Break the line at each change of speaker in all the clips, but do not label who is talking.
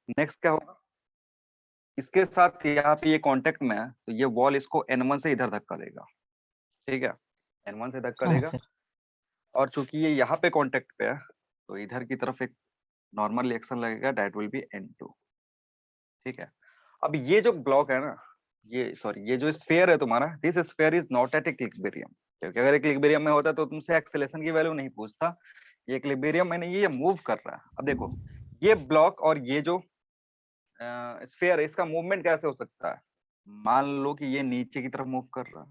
Next क्या होगा, इसके साथ यहाँ पे ये कांटेक्ट में है तो ये वॉल इसको N1 से इधर धक्का देगा, ठीक है, N1 से धक्का
हाँ
देगा।
सर।
और चूंकि ये यहाँ पे कांटेक्ट पे है तो इधर की तरफ एक नॉर्मल रिएक्शन लगेगा, दैट विल बी N2, ठीक है। अब ये जो ब्लॉक है ना, ये सॉरी ये जो स्फीयर है तुम्हारा, this sphere is not at equilibrium, क्योंकि अगर इक्विलिब्रियम में होता तो तुमसे एक्सेलेरेशन की वैल्यू नहीं पूछता। ये इक्विलिब्रियम में नहीं, ये मूव कर रहा है। अब देखो ये ब्लॉक और ये जो स्फीयर है, इसका मूवमेंट कैसे हो सकता है। मान लो कि ये नीचे की तरफ मूव कर रहा है,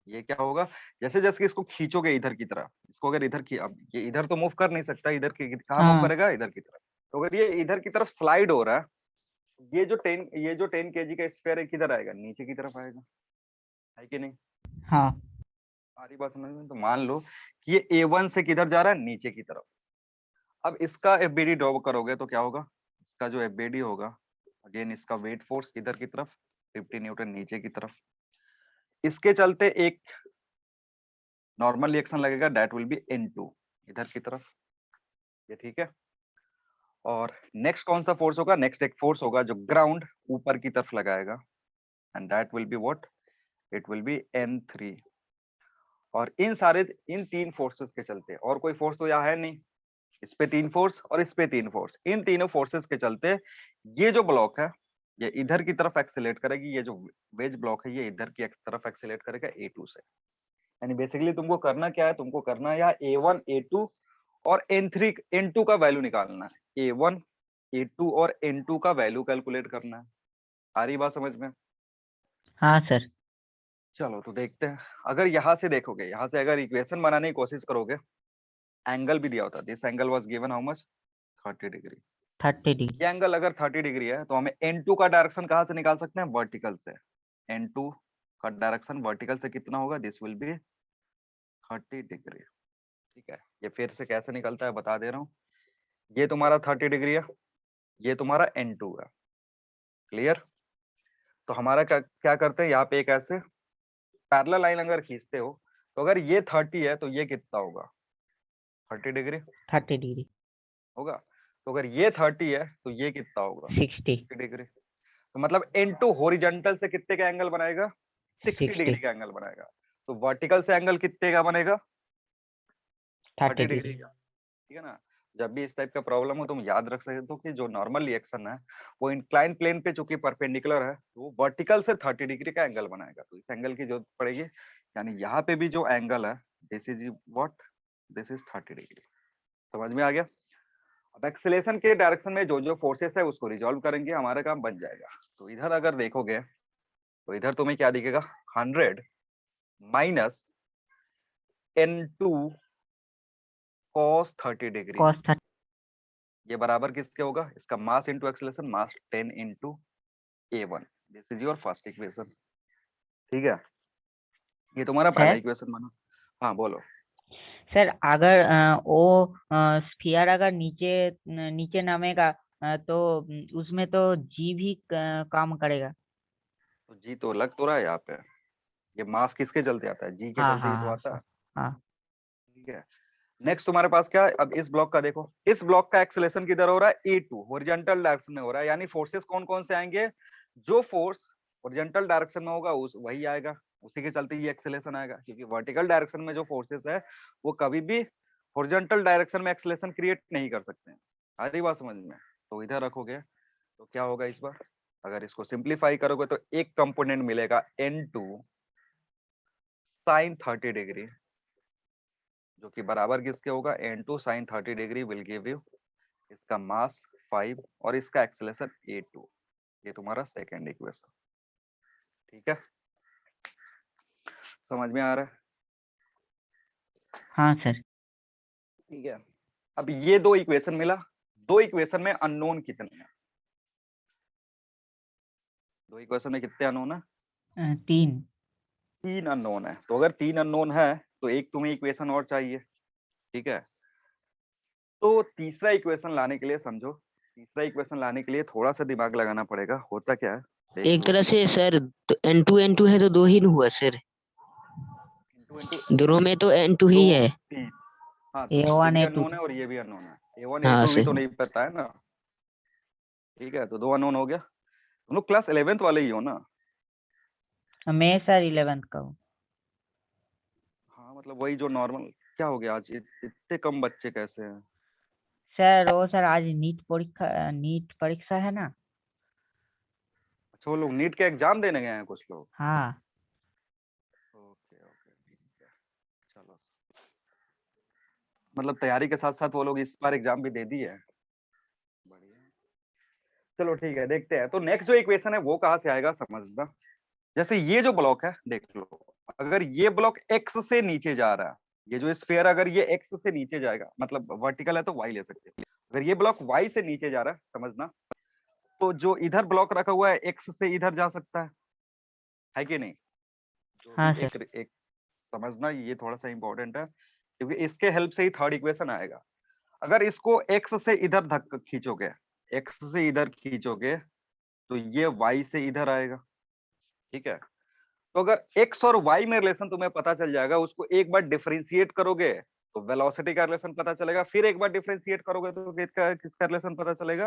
ये क्या होगा, जैसे जैसे इसको खींचोगे इधर की तरफ, इसको अगर इधर की, अब ये इधर तो मूव कर नहीं सकता, इधर की कहाँ मूव
हाँ
करेगा, इधर की तरफ। तो अगर ये इधर की तरफ स्लाइड हो रहा है, ये जो 10 kg का स्फीयर है किधर आएगा, नीचे की तरफ आएगा, है कि नहीं।
हाँ
सारी बात समझ में, तो मान लो कि ये A1 से किधर जा रहा है, नीचे की तरफ। अब इसका FBD ड्रॉ करोगे तो क्या होगा, इसका जो FBD होगा, अगेन इसका वेट फोर्स इधर की तरफ 50 न्यूटन नीचे की तरफ, इसके चलते एक नॉर्मल रिएक्शन लगेगा, दैट विल बी N2 इधर की तरफ, ये ठीक है। और नेक्स्ट कौन सा फोर्स होगा, नेक्स्ट एक फोर्स होगा जो ग्राउंड ऊपर की तरफ लगाएगा, and that will be what, it will B N3। और इन तीन फोर्सेस के चलते, और कोई फोर्स तो यहाँ है नहीं, इस पे 3 फोर्स और इस पे 3 फोर्स, इन तीनों फोर्सेस के चलते ये जो ब्लॉक है ये इधर की तरफ एक्सेलेरेट करेगी, ये जो वेज ब्लॉक है ये इधर की तरफ एक्सेलेरेट करेगा A2 से। यानी बेसिकली तुमको करना क्या है, तुमको करना है यहाँ A1 A2 और N3 N2 का वैल्यू निकालना है, A1 A2 और N2 का वैल्यू कैलकुलेट करना है। आ रही बात समझ में।
हाँ सर।
चलो तो देखते हैं, अगर यहाँ से देखोगे, यहाँ से अगर इक्वेशन बनाने की कोशिश करोगे, एंगल भी दिया होता है, this angle was given how much, 30 degree.
30 degree.
ये एंगल अगर 30 डिग्री है तो हमें N2 का डायरेक्शन कहाँ से निकाल सकते हैं, वर्टिकल से। N2 का डायरेक्शन वर्टिकल से कितना होगा, दिस विल बी 30 डिग्री, ठीक है। ये फिर से कैसे निकलता है बता दे रहा हूँ, ये तुम्हारा 30 डिग्री है, ये तुम्हारा N2 है, क्लियर। तो हमारा क्या क्या करते हैं, यहाँ पे एक ऐसे पैरेलल लाइन अगर खींचते हो तो अगर ये 30 है तो ये कितना होगा, 30 डिग्री
30 डिग्री।
होगा। तो अगर ये 30 है तो ये कितना होगा,
60।
60 डिग्री। तो मतलब N2 हॉरिजॉन्टल से कितने का एंगल बनाएगा, 60 डिग्री
60।
का एंगल बनाएगा। तो वर्टिकल से एंगल कितने का बनेगा,
30
30 डिग्री
डिग्री।
का, ठीक है ना। जब भी इस टाइप का प्रॉब्लम हो तुम याद रख सकते हो कि जो नॉर्मल रिएक्शन है वो इंक्लाइन प्लेन पे चूंकि परपेंडिकुलर है तो वो वर्टिकल से 30 डिग्री का एंगल बनाएगा, तो इस एंगल की जरूरत पड़ेगी। यानी यहाँ पे भी जो एंगल है, this is what, this is 30 degree. समझ में आ गया। अब एक्सेलेरेशन के डायरेक्शन में जो जो फोर्सेस है उसको रिजॉल्व करेंगे, हमारा काम बन जाएगा। तो इधर अगर देखोगे तो इधर तुम्हें क्या दिखेगा, 100 minus N2 cos 30 degree,
cos 30।
ये बराबर किसके होगा, इसका mass into acceleration, mass 10 into A1। This is your first equation, ठीक है। ये तुम्हारा पहला
सर।
इक्वेशन बना। हाँ बोलो।
सर अगर वो स्फीयर अगर नीचे नीचे नामेगा तो उसमें तो जी भी काम करेगा।
तो जी तो लग तो रहा है यहाँ पे, ये मास किसके चलते आता है, जी के
हाँ
चलते
हाँ
ही तो
हाँ
आता है,
हाँ। हाँ
ठीक है। नेक्स्ट तुम्हारे पास क्या है, अब इस ब्लॉक का देखो, इस ब्लॉक का एक्सेलेरेशन किधर हो रहा है, A2 हॉरिजॉन्टल डायरेक्शन में हो रहा है। यानी फोर्सेस कौन कौन से आएंगे, जो फोर्स हॉरिजॉन्टल डायरेक्शन में होगा उस वही आएगा, उसी के चलते ये एक्सेलेरेशन आएगा। क्योंकि वर्टिकल डायरेक्शन में जो फोर्सेस है वो कभी भी हॉरिजॉन्टल डायरेक्शन में एक्सेलेरेशन क्रिएट नहीं कर सकते हैं। आ रही बात समझ में। तो इधर रखोगे तो क्या होगा इस बार, अगर इसको सिंप्लीफाई करोगे तो एक कंपोनेंट मिलेगा N2 sin 30 डिग्री, जो कि बराबर किसके होगा, N2 sin 30 degree will give you इसका मास 5 और इसका एक्सेलेरेशन A2। ये तुम्हारा सेकंड इक्वेशन, ठीक है। समझ में आ रहा है,
हाँ सर।
ठीक है। अब ये दो इक्वेशन मिला, दो इक्वेशन में अननोन कितने हैं, दो इक्वेशन में कितने अननोन है,
3।
3 अननोन है। तो अगर 3 अननोन है तो एक तुम्हें इक्वेशन और चाहिए, ठीक है। तो तीसरा इक्वेशन लाने के लिए समझो, तीसरा इक्वेशन लाने के लिए थोड़ा सा दिमाग लगाना पड़ेगा। होता क्या है, देख
एक
लो।
तरह से सर तो N2 है तो दो ही न हुआ सर,
इंटू इंटू
दोनों में तो N2 ही
दो
है।
3, हाँ तो ये
A1
भी
A2।
अननोन है और ये भी अननोन है, A1
हाँ
A2 भी
सर।
तो नहीं पता है ना। ठीक है, तो 2 अननोन हो गया। तुम लोग क्लास 11th वाले ही हो ना?
मैं सर 11th का हूँ।
हाँ मतलब वही जो नॉर्मल। क्या हो गया आज इतने कम बच्चे कैसे हैं?
सर वो सर आज नीट परीक्षा है ना।
अच्छा, वो लोग नीट के एग्जाम देने गए हैं कुछ लोग।
हाँ
ओके ओके, ठीक है। चलो, मतलब तैयारी के साथ साथ वो लोग इस बार एग्जाम भी दे दी है। बढ़िया। चलो ठीक है, देखते हैं। तो नेक्स्ट जो इक्वेशन है वो कहाँ से आएगा समझना। जैसे ये जो ब्लॉक है देख लो, अगर ये ब्लॉक एक्स से नीचे जा रहा है, ये जो स्फीयर अगर ये एक्स से नीचे जाएगा, मतलब वर्टिकल है तो वाई ले सकते हैं। अगर ये ब्लॉक वाई से नीचे जा रहा है समझना, तो जो इधर ब्लॉक रखा हुआ है एक्स से इधर जा सकता है कि नहीं? जो भी
हाँ सर।
एक समझना, ये थोड़ा सा इंपॉर्टेंट है क्योंकि इसके हेल्प से ही थर्ड इक्वेशन आएगा। अगर इसको एक्स से इधर धक्का खींचोगे, एक्स से इधर खींचोगे, तो ये वाई से इधर आएगा। ठीक है, तो अगर एक्स और वाई में रिलेशन तुम्हें पता चल जाएगा, उसको एक बार डिफरेंशिएट करोगे तो वेलोसिटी का रिलेशन पता चलेगा, फिर एक बार डिफरेंशिएट करोगे तो किसका रिलेशन पता चलेगा?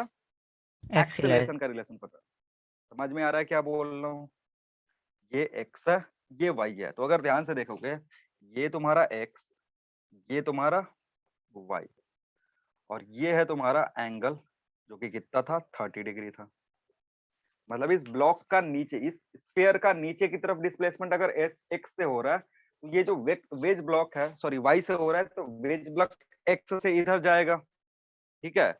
एक्सीलरेशन।
एक्सेलरेशन का रिलेशन पता। समझ में आ रहा है क्या बोल रहा हूँ? ये एक्स है, ये वाई है, तो अगर ध्यान से देखोगे, ये तुम्हारा एक्स, ये तुम्हारा वाई, और ये है तुम्हारा एंगल, जो कि कितना था? 30 डिग्री था। मतलब इस ब्लॉक का नीचे, इस स्फीयर का नीचे की तरफ डिस्प्लेसमेंट अगर एक्स से हो रहा है, तो ये जो वेज ब्लॉक है, सॉरी वाई से हो रहा है, तो वेज ब्लॉक एक्स से इधर जाएगा। ठीक है,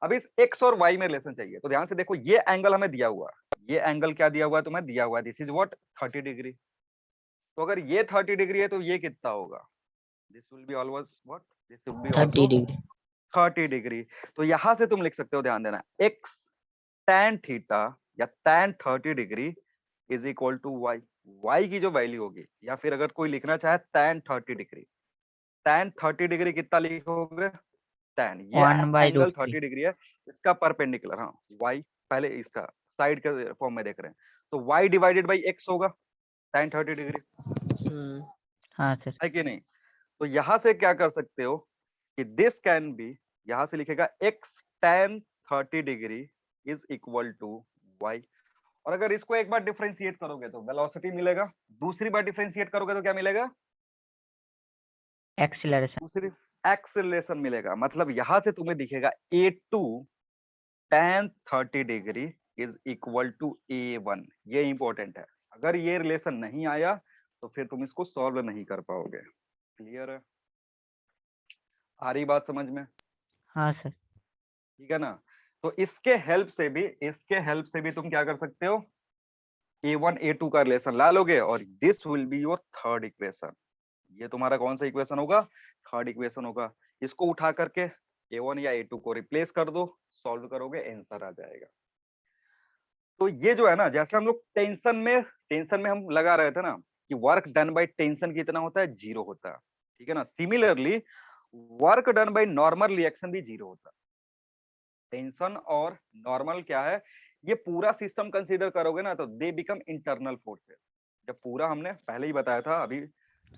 अब इस एक्स और वाई में रिलेशन चाहिए, तो ध्यान से देखो, ये एंगल हमें दिया हुआ है, ये एंगल क्या दिया हुआ है तुम्हें? दिया हुआ है दिस इज व्हाट 30 डिग्री। तो अगर ये 30 डिग्री है तो ये कितना होगा? This will be always what, this will be
30
also
degree
30 degree. तो यहां से तुम लिख सकते हो, ध्यान देना, एक्स tan थीटा या tan 30 degree is equal to y. Y की जो वैल्यू होगी, या फिर अगर कोई लिखना चाहे tan 30 डिग्री, tan 30 डिग्री कितना लिखोगे? tan, ये
1/√3।
एंगल 30 डिग्री है, इसका परपेंडिकुलर। हाँ, y पहले इसका साइड के फॉर्म में देख रहे हैं, तो y डिवाइडेड बाई x होगा tan 30 डिग्री,
हाँ सर।
है कि नहीं? तो यहां से क्या कर सकते हो कि दिस कैन बी, यहां से लिखेगा x tan 30 degree is equal to y। और अगर इसको एक बार डिफरेंशिएट करोगे तो वेलोसिटी मिलेगा, दूसरी बार डिफरेंशिएट करोगे तो क्या मिलेगा?
एक्सीलरेशन।
दूसरी एक्सेलरेशन मिलेगा। मतलब यहां से तुम्हें दिखेगा a2 tan 30 degree is equal to a1। ये इंपॉर्टेंट है, अगर ये रिलेशन नहीं आया तो फिर तुम इसको सॉल्व नहीं कर पाओगे। क्लियर है? आ रही बात समझ में?
हाँ सर।
ठीक है ना? तो इसके हेल्प से भी तुम क्या कर सकते हो? a1 a2 का रिलेशन ला लोगे, और this will be your third equation. ये तुम्हारा कौन सा इक्वेशन होगा? थर्ड इक्वेशन होगा। इसको उठा करके a1 या a2 को रिप्लेस कर दो, सॉल्व करोगे, आंसर आ जाएगा। तो ये जो है ना, जैसे हम लोग टेंशन में हम लगा रहे थे ना कि वर्क डन बाय टेंशन कितना होता है? 0 होता है। ठीक है ना? Similarly work done by normal reaction भी 0 होता है। टेंशन और नॉर्मल क्या है, ये पूरा सिस्टम कंसीडर करोगे ना तो दे बिकम इंटरनल फोर्सेस। जब पूरा, हमने पहले ही बताया था, अभी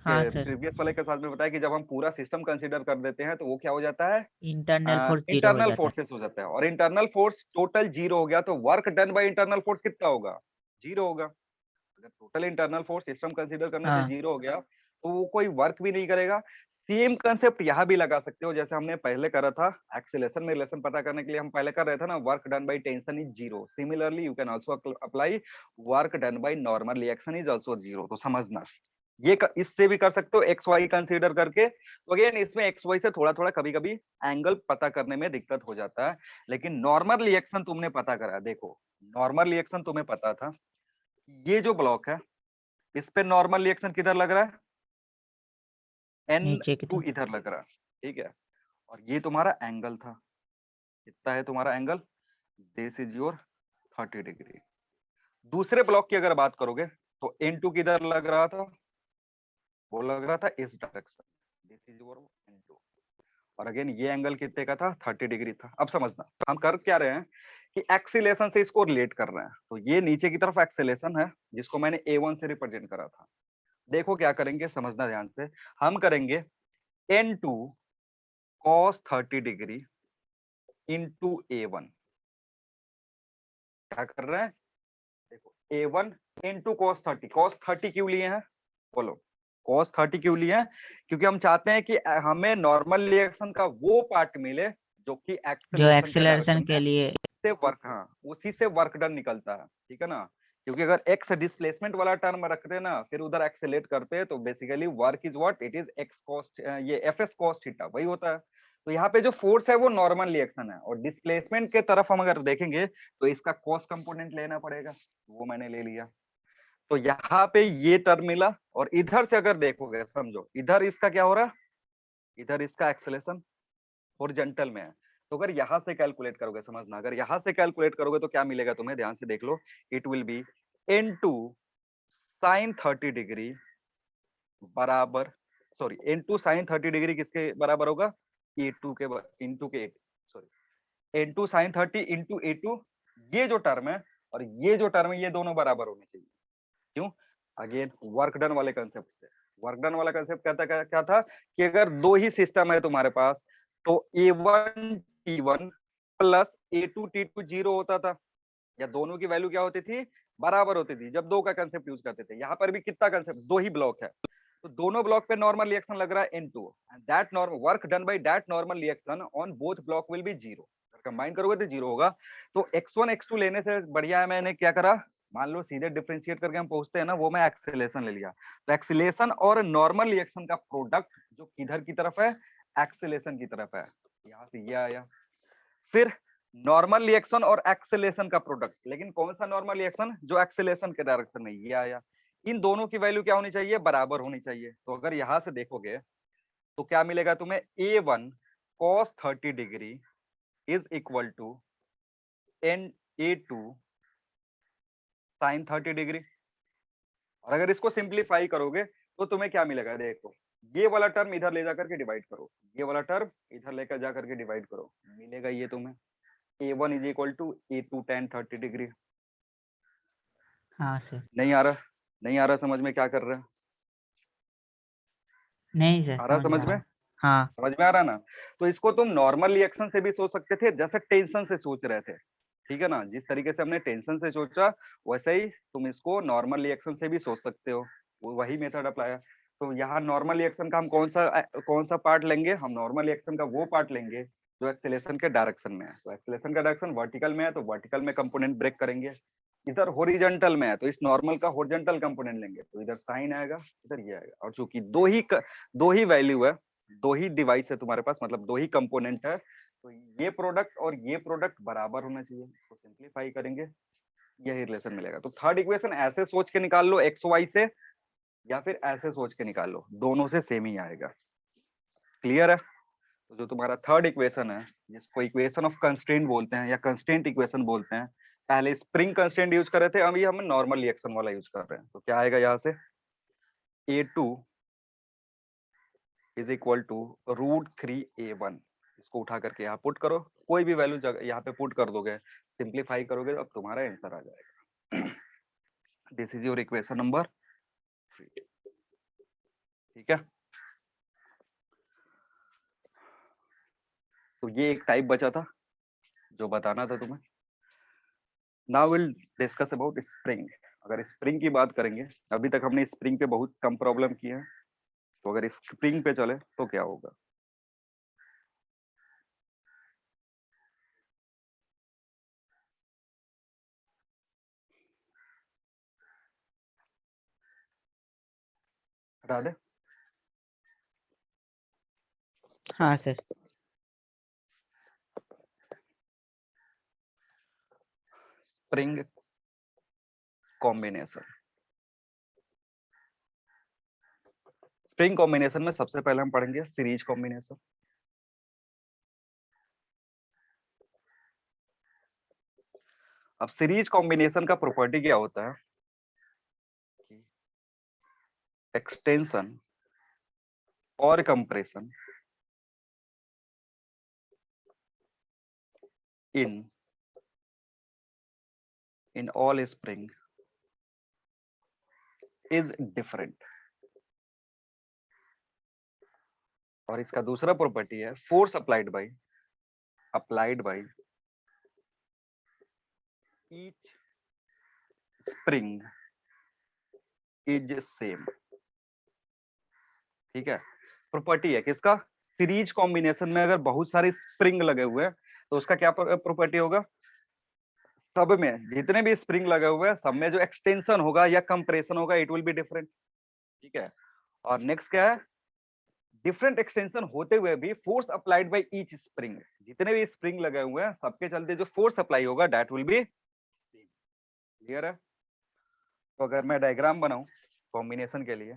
हाँ सर।
प्रीवियस वाले के साथ में बताया कि जब हम पूरा सिस्टम कंसीडर कर देते हैं तो वो क्या हो जाता है?
इंटरनल फोर्स 0 हो
इंटरनल
जाता है।
फोर्सेस हो जाता है, और इंटरनल फोर्स टोटल 0 हो गया तो work done by internal force कितना होगा? 0 होगा। अगर total internal force system consider करने से
हाँ
0 हो गया तो वो कोई वर्क भी नहीं करेगा। सेम कंसेप्ट यहाँ भी लगा सकते हो, जैसे हमने पहले करा था एक्सेलरेशन में रिलेशन पता करने के लिए, हम पहले कर रहे थे ना, work done by tension is 0। Similarly you can also apply work done by normal reaction is also 0। तो समझना, इससे भी कर सकते हो एक्स वाई कंसीडर करके। तो अगेन इसमें एक्स वाई से थोड़ा थोड़ा कभी कभी एंगल पता करने में दिक्कत हो जाता है, लेकिन नॉर्मल रिएक्शन तुमने पता करा। देखो, नॉर्मल रिएक्शन तुम्हें पता था, ये जो ब्लॉक है इस पे नॉर्मल रिएक्शन किधर लग रहा है?
नीचे की
N2
तरफ।
इधर लग रहा है। ठीक है, और ये तुम्हारा एंगल था, कितना है तुम्हारा angle? This is your 30 degree. दूसरे ब्लॉक की अगर बात करोगे तो N2 किधर लग रहा था? वो लग रहा था इस direction, this is your N2। और अगेन ये एंगल कितने का था? 30 डिग्री था। अब समझना, हम कर क्या रहे हैं कि एक्सीलेशन से इसको रिलेट कर रहे हैं। तो ये नीचे की तरफ एक्सीलेशन है, जिसको मैंने A1 से रिप्रेजेंट करा था। देखो क्या करेंगे, समझना ध्यान से। हम करेंगे N2 cos 30 degree into A1। क्या कर रहे हैं, देखो A1 into cos 30, cos 30 क्यों लिए हैं, बोलो cos 30 क्यों लिए हैं, क्योंकि हम चाहते हैं कि हमें नॉर्मल रिएक्शन का वो पार्ट मिले जो कि
जो
एक्सेलरेशन के
एक्सेलरेशन
डायरेक्शन
के
में
लिए
से वर्क, हाँ उसी से वर्क डन निकलता है, ठीक है ना। क्योंकि अगर एक्स डिस्प्लेसमेंट वाला टर्म रखते हैं ना, फिर उधर एक्सेलेरेट करते हैं, तो basically work is what, it is x cos, ये एफ एस कॉस थीटा वही होता है। तो यहाँ पे जो फोर्स है वो नॉर्मल रिएक्शन है, और डिस्प्लेसमेंट के तरफ हम अगर देखेंगे तो इसका कॉस कंपोनेंट लेना पड़ेगा, वो मैंने ले लिया। तो यहाँ पे ये टर्म मिला, और इधर से अगर देखोगे, समझो इधर इसका क्या हो रहा है, इधर इसका एक्सेलेरेशन हॉरिजॉन्टल में है। तो अगर यहाँ से कैलकुलेट करोगे, समझना, अगर यहाँ से कैलकुलेट करोगे तो क्या मिलेगा तुम्हें, ध्यान से देख लो, it will be n2 sin 30 degree बराबर, सॉरी n2 sin 30 डिग्री किसके बराबर होगा, a2 के इंटू के, sorry n2 sin 30 into a2, ये जो टर्म है और ये जो टर्म है ये दोनों बराबर होने चाहिए। क्यों, अगेन वर्क डन वाले कंसेप्ट से। वर्क डन वाला कंसेप्ट कहता क्या था कि अगर दो ही सिस्टम है तुम्हारे पास, तो A1 T1 plus A2 T2 zero होता था, या दोनों की वैल्यू क्या होती थी, बराबर होती थी, जब दो का कंसेप्ट यूज करते थे। यहाँ पर भी कितना कंसेप्ट, दो ही ब्लॉक है, तो दोनों ब्लॉक पे नॉर्मल रिएक्शन लग रहा है N2, and that normal work done by that normal reaction on both block will be zero. Combine करोगे तो जीरो होगा। तो x1 x2 लेने से बढ़िया है, मैंने क्या करा, मान लो सीधे डिफरेंशिएट करके हम पूछते हैं ना, वो मैं एक्सेलेरेशन ले लिया। तो एक्सेलेरेशन और नॉर्मल रिएक्शन का प्रोडक्ट जो किधर की तरफ है, एक्सेलेरेशन की तरफ है, यहाँ से ये आया। फिर नॉर्मल रिएक्शन और एक्सेलेरेशन का प्रोडक्ट, लेकिन कौन सा नॉर्मल रिएक्शन, जो एक्सेलेरेशन के डायरेक्शन में, ये आया। इन दोनों की वैल्यू क्या होनी चाहिए, बराबर होनी चाहिए। तो अगर यहां से देखोगे तो क्या मिलेगा तुम्हें, A1 cos 30 degree is equal to A2 sin 30 degree. और अगर इसको सिंप्लीफाई करोगे तो तुम्हें क्या मिलेगा, देखो ये वाला टर्म इधर ले जाकर के डिवाइड करो, ये वाला टर्म इधर लेकर जाकर के डिवाइड करो, मिलेगा ये तुम्हें A1 is equal to A2 tan 30 degree.
हाँ सर,
नहीं आ रहा, नहीं आ रहा समझ में, क्या कर रहे हैं,
नहीं सर
आ रहा
समझ में
समझ
आ
में,
रहा। हाँ
समझ में आ रहा ना। तो इसको तुम नॉर्मल रिएक्शन से भी सोच सकते थे, जैसे टेंशन से सोच रहे थे, ठीक है ना। जिस तरीके से हमने टेंशन से सोचा, वैसे ही तुम इसको नॉर्मल रिएक्शन से भी सोच सकते हो, वो वही मेथड अप्लाई है। तो यहाँ नॉर्मल रिएक्शन का हम कौन सा पार्ट लेंगे, हम नॉर्मल रिएक्शन का वो पार्ट लेंगे जो एक्सेलेरेशन के डायरेक्शन में है। तो एक्सेलेरेशन का डायरेक्शन वर्टिकल में है, तो वर्टिकल में कंपोनेंट ब्रेक करेंगे। इधर हॉरिजॉन्टल में है, तो इस नॉर्मल का हॉरिजॉन्टल कंपोनेंट लेंगे, तो इधर साइन आएगा, इधर ये आएगा। और चूंकि दो ही वैल्यू है, दो ही डिवाइस है तुम्हारे पास, मतलब दो ही कंपोनेंट है, तो ये प्रोडक्ट और ये प्रोडक्ट बराबर होना चाहिए। इसको सिंप्लीफाई करेंगे, यही रिलेशन मिलेगा। तो थर्ड इक्वेशन ऐसे सोच के निकाल लो एक्स वाई से, या फिर ऐसे सोच के निकाल लो, दोनों से सेम ही आएगा। क्लियर है। तो जो तुम्हारा थर्ड इक्वेशन है, जिसको इक्वेशन ऑफ कंस्ट्रेंट बोलते हैं या कंस्ट्रेंट इक्वेशन बोलते हैं, पहले स्प्रिंग कंस्ट्रेंट यूज कर रहे थे, अभी हम नॉर्मल रिएक्शन वाला यूज कर रहे हैं। तो क्या आएगा यहाँ से, A2 is equal to √3A1। इसको उठा करके यहाँ पुट करो, कोई भी वैल्यू यहाँ पे पुट कर दोगे, सिंप्लीफाई करोगे, अब तुम्हारा आंसर आ जाएगा। This is your equation number 3, ठीक है। तो ये एक टाइप बचा था जो बताना था तुम्हें। Now will discuss about spring. अगर स्प्रिंग की बात करेंगे, अभी तक हमने स्प्रिंग पे बहुत कम प्रॉब्लम की है, तो अगर स्प्रिंग पे चले तो क्या होगा। हटा दे,
हाँ sir.
Spring combination. Spring combination में सबसे पहले हम पढ़ेंगे सीरीज कॉम्बिनेशन। अब सीरीज कॉम्बिनेशन का प्रॉपर्टी क्या होता है, एक्सटेंशन और compression in all spring is different। और इसका दूसरा प्रॉपर्टी है force applied by each spring is same, ठीक है। प्रॉपर्टी है किसका, सीरीज कॉम्बिनेशन में अगर बहुत सारे स्प्रिंग लगे हुए हैं तो उसका क्या प्रॉपर्टी होगा, सब में जितने भी स्प्रिंग लगे हुए हैं सब में जो एक्सटेंशन होगा या कंप्रेशन होगा इट विल बी डिफरेंट, ठीक है। और नेक्स्ट क्या है, डिफरेंट एक्सटेंशन होते हुए भी force applied by each spring, जितने भी स्प्रिंग लगे हुए हैं सबके चलते जो फोर्स अप्लाई होगा that will B same. Clear है। तो अगर मैं डायग्राम बनाऊं कॉम्बिनेशन के लिए,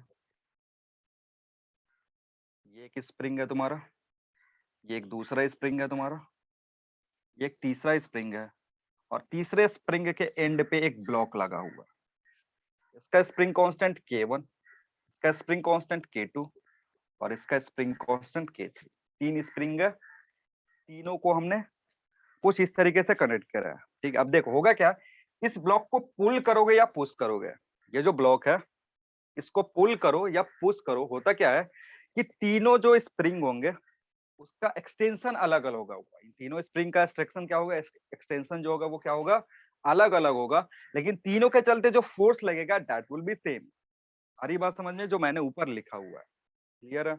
ये एक स्प्रिंग है तुम्हारा, ये एक दूसरा स्प्रिंग है तुम्हारा, ये एक तीसरा स्प्रिंग है, और तीसरे स्प्रिंग के एंड पे एक ब्लॉक लगा हुआ है। इसका स्प्रिंग कांस्टेंट K1, इसका स्प्रिंग कांस्टेंट K2 और इसका स्प्रिंग कांस्टेंट K3। तीन स्प्रिंग है, तीनों को हमने कुछ इस तरीके से कनेक्ट करा है, ठीक है। अब देखो होगा क्या, इस ब्लॉक को पुल करोगे या पुश करोगे, ये जो ब्लॉक है इसको पुल करो या पुश करो, होता क्या है कि तीनों जो स्प्रिंग होंगे उसका एक्सटेंशन अलग अलग होगा। इन तीनों स्प्रिंग का एक्सट्रैक्शन क्या होगा, एक्सटेंशन जो होगा वो क्या होगा, अलग अलग होगा, लेकिन तीनों के चलते जो फोर्स लगेगा दैट विल बी सेम। सारी बात समझ में, जो मैंने ऊपर लिखा हुआ है, क्लियर है।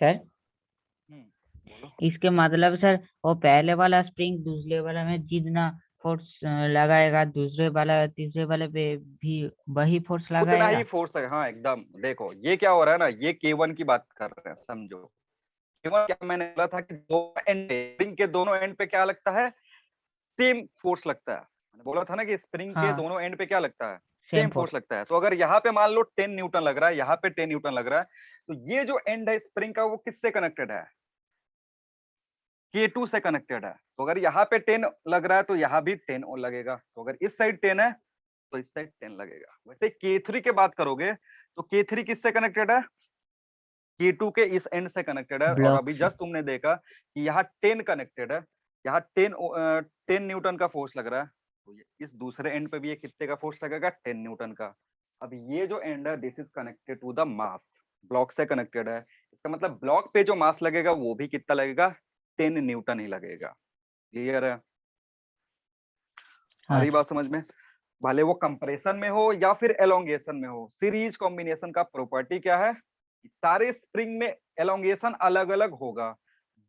सर
बोलो।
इसके मतलब सर वो पहले वाला स्प्रिंग दूसरे वाला में जितना फोर्स लगाएगा, दूसरे वाला तीसरे वाले पे भी वही फोर्स
उतना
लगाएगा।
ही फोर्स है, हाँ एकदम। देखो ये क्या हो रहा है ना, ये K1 की बात कर रहे हैं, समझो। K1 क्या मैंने बोला था कि दो एंड, स्प्रिंग के दोनों एंड पे क्या लगता है, सेम फोर्स लगता है। मैंने बोला था ना कि स्प्रिंग के
हाँ,
दोनों एंड पे क्या लगता है,
सेम
सेम
फोर्स।
फोर्स लगता है। तो अगर यहाँ पे मान लो 10 न्यूटन लग रहा है, यहाँ पे 10 न्यूटन लग रहा है, तो ये जो एंड है स्प्रिंग का वो किससे कनेक्टेड है, K2 से कनेक्टेड है। तो अगर यहाँ पे 10 लग रहा है तो यहाँ भी 10 और लगेगा। तो अगर इस साइड 10 है तो इस साइड 10 लगेगा। वैसे K3 की बात करोगे तो K3 किससे कनेक्टेड है, K2 के इस एंड से कनेक्टेड है। और
ब्लॉक
अभी
से।
जस्ट तुमने देखा कि यहाँ 10 कनेक्टेड है, यहाँ 10 न्यूटन का फोर्स लग रहा है, तो इस दूसरे एंड पे भी ये कितने का फोर्स लगेगा, 10 न्यूटन का। अब ये जो एंड है this is connected to the mass, block से कनेक्टेड है। इसका मतलब ब्लॉक पे जो मास लगेगा वो भी कितना लगेगा, 10 न्यूटन ही लगेगा। क्लियर है। आ
हाँ
रही
सर।
बात समझ में। भले वो कंप्रेशन में हो या फिर एलोंगेशन में हो, सीरीज कॉम्बिनेशन का प्रॉपर्टी क्या है, सारे स्प्रिंग में एलोंगेशन अलग अलग होगा,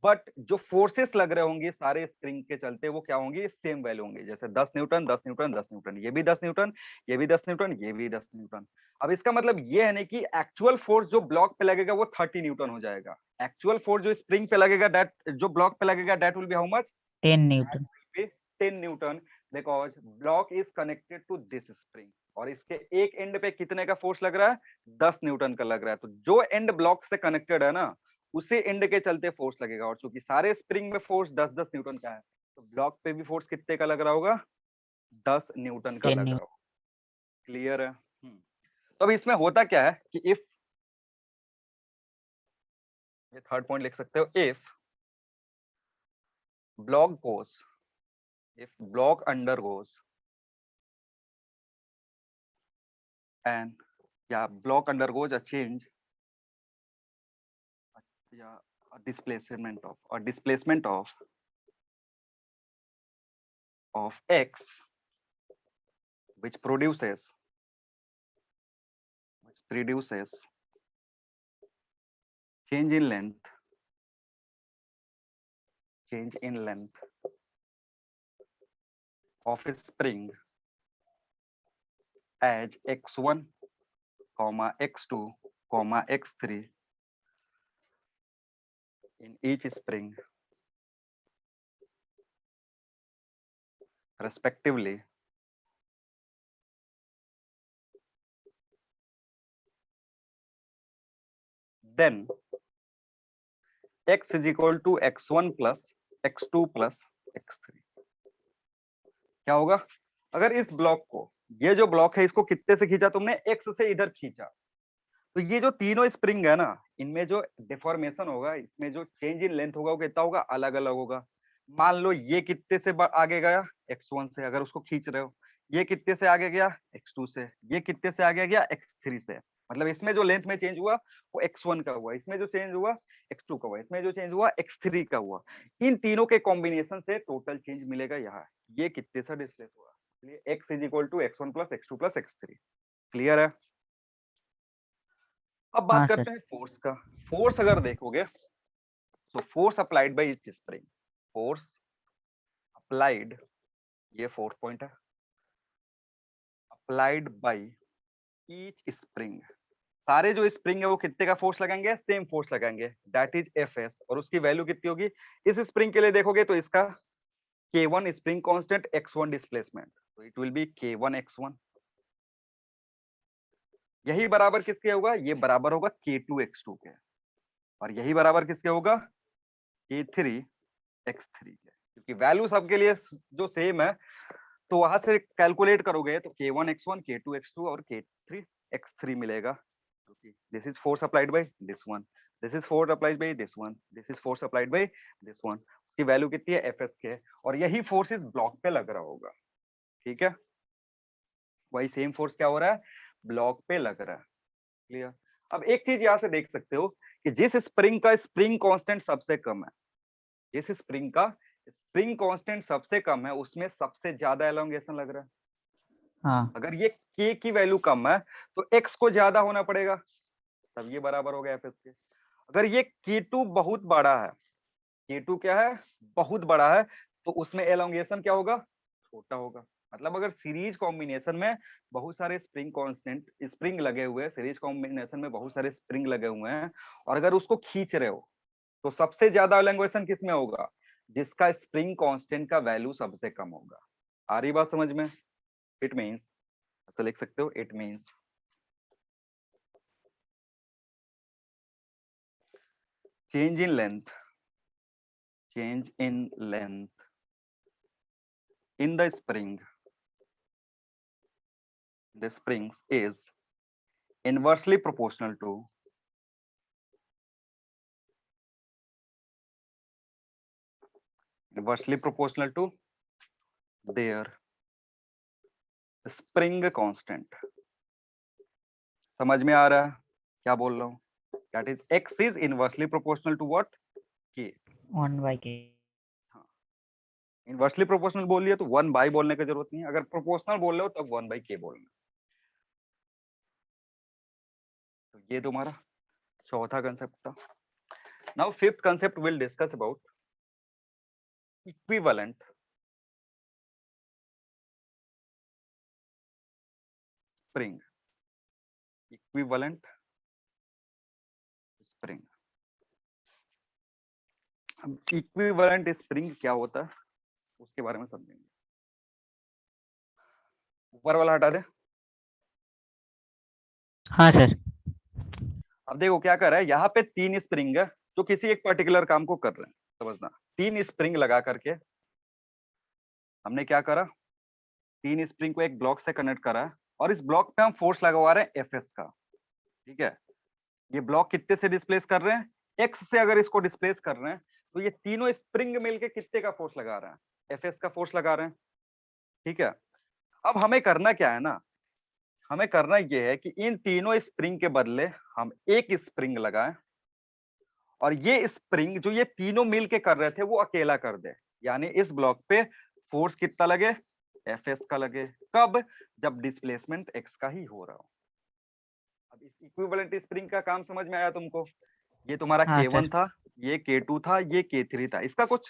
बट जो फोर्सेस लग रहे होंगे सारे स्प्रिंग के चलते वो क्या होंगे, सेम वैल्यू होंगे। जैसे 10 न्यूटन 10 न्यूटन 10 न्यूटन, ये भी 10 न्यूटन, ये भी 10 न्यूटन, ये भी 10 न्यूटन। अब इसका मतलब ये है नहीं कि एक्चुअल फोर्स जो ब्लॉक पे लगेगा वो 30 न्यूटन हो जाएगा। एक्चुअल फोर्स जो स्प्रिंग पे लगेगा दैट, जो ब्लॉक पे लगेगा that will be how much,
10 newton.
10 newton, because block is connected to this spring. और इसके एक एंड पे कितने का फोर्स लग रहा है, 10 न्यूटन का लग रहा है। तो जो एंड ब्लॉक से कनेक्टेड है ना उसी एंड के चलते फोर्स लगेगा। और चूंकि सारे स्प्रिंग में फोर्स 10-10 न्यूटन का है तो ब्लॉक पे भी फोर्स कितने का लग रहा होगा, 10 न्यूटन का
10
लग रहा
न्यूटन।
होगा। क्लियर है। तो अब इसमें होता क्या है कि इफ, ये थर्ड पॉइंट लिख सकते हो, if block goes, if block undergoes and block undergoes a change, a displacement of x, which produces change in length of a spring as x1, x2, x3 in each spring respectively, then x is equal to x1 plus x2 plus x3। क्या होगा, अगर इस block को, ये जो block है इसको कितने से खींचा तुमने, x से इधर खींचा, तो ये जो तीनों स्प्रिंग है ना इनमें जो डिफॉर्मेशन होगा, इसमें जो चेंज इन लेंथ होगा वो कितना होगा, अलग अलग होगा। मान लो ये कितने से आगे गया, x1 से, अगर उसको खींच रहे हो, ये कितने से आगे गया, x2 से, ये कितने से आगे गया, x3 से। मतलब इसमें जो लेंथ में चेंज हुआ वो x1 का हुआ, इसमें जो चेंज हुआ x2 का हुआ, इसमें जो चेंज हुआ x3 का हुआ। इन तीनों के कॉम्बिनेशन से टोटल चेंज मिलेगा यहाँ, ये कितने से डिस्प्लेस हुआ, इसलिए x is equal to x1 plus x2 plus x3। Clear है? अब बात
हाँ सर।
करते हैं फोर्स का। फोर्स अगर देखोगे तो force applied by each spring, force applied, ये फोर्थ पॉइंट है, अप्लाइड बाय ईच स्प्रिंग, सारे जो स्प्रिंग है वो कितने का फोर्स लगाएंगे, सेम फोर्स लगाएंगे, दैट इज Fs। और उसकी वैल्यू कितनी होगी, इस स्प्रिंग के लिए देखोगे तो इसका K1 spring constant, x1 displacement, तो it will be K1 x1। यही बराबर किसके होगा, ये बराबर होगा K2 x2 के, और यही बराबर किसके होगा, K3 x3 के, क्योंकि वैल्यू सबके लिए जो सेम है, तो वहां से कैलकुलेट करोगे तो K1 x1, K2 x2 और K3 x3 मिलेगा। This is force applied by this one, this is force applied by this one, this is force applied by this one। उसकी वैल्यू कितनी है, Fs के, और यही फोर्स इस ब्लॉक पे लग रहा होगा। ठीक है, वही सेम फोर्स क्या हो रहा है, ब्लॉक पे लग रहा है। क्लियर? अब एक चीज यहां से देख सकते हो कि जिस स्प्रिंग का स्प्रिंग कांस्टेंट सबसे कम है, जिस स्प्रिंग का स्प्रिंग कांस्टेंट सबसे कम है, उसमें सबसे ज्यादा एलोंगेशन लग रहा है।
हाँ
अगर ये k की वैल्यू कम है तो x को ज्यादा होना पड़ेगा, तब ये बराबर हो गया Fs के। अगर ये K2 बहुत बड़ा है, K2 क्या है, बहुत बड़ा है, तो उसमें एलोंगेशन क्या होगा, छोटा होगा। मतलब अगर सीरीज कॉम्बिनेशन में बहुत सारे स्प्रिंग कांस्टेंट स्प्रिंग लगे हुए हैं, सीरीज कॉम्बिनेशन में बहुत सारे स्प्रिंग लगे हुए हैं, और अगर उसको खींच रहे हो तो सबसे ज्यादा एलोंगेशन किस में होगा, जिसका स्प्रिंग कांस्टेंट का वैल्यू सबसे कम होगा। आ रही बात समझ में? इट मींस, तो लिख सकते हो it means change in length, change in length in the spring, the springs is inversely proportional to their spring constant। समझ में आ रहा है क्या बोल रहा हूँ? That is x is inversely proportional to what, k।
1/k।
Inversely proportional बोल लिया तो 1/, बोलने की जरूरत नहीं है, अगर प्रोपोर्शनल बोल रहे हो तब 1/k बोलना। तो ये तुम्हारा चौथा कंसेप्ट था। Now fifth concept will discuss about equivalent spring, equivalent spring. अब इक्विवेलेंट स्प्रिंग क्या होता है उसके बारे में समझेंगे। ऊपर वाला हटा दे।
हाँ सर।
अब देखो क्या कर रहा है, यहाँ पे 3 स्प्रिंग है जो किसी एक पर्टिकुलर काम को कर रहे हैं। समझना, 3 स्प्रिंग लगा करके हमने क्या करा, 3 स्प्रिंग को एक ब्लॉक से कनेक्ट करा है, और इस ब्लॉक पे हम फोर्स लगवा रहे हैं Fs का। ठीक है, ये ब्लॉक कितने से डिस्प्लेस कर रहे हैं, x से अगर इसको डिस्प्लेस कर रहे हैं तो ये तीनों स्प्रिंग मिलके कितने का फोर्स लगा रहे हैं, Fs का फोर्स लगा रहे हैं। ठीक है, अब हमें करना क्या है ना, हमें करना ये है कि इन तीनों स्प्रिंग के बदले हम एक स्प्रिंग लगाएं, और ये स्प्रिंग जो ये तीनों मिलके कर रहे थे वो अकेला कर दे। यानी इस ब्लॉक पे फोर्स कितना लगे, Fs का लगे। कब, जब डिस्प्लेसमेंट x का ही हो रहा हो। अब इस इक्विवेलेंट स्प्रिंग का काम समझ में आया तुमको? ये तुम्हारा
हाँ
K1
सर।
था, ये K2 था, ये K3 था, इसका कुछ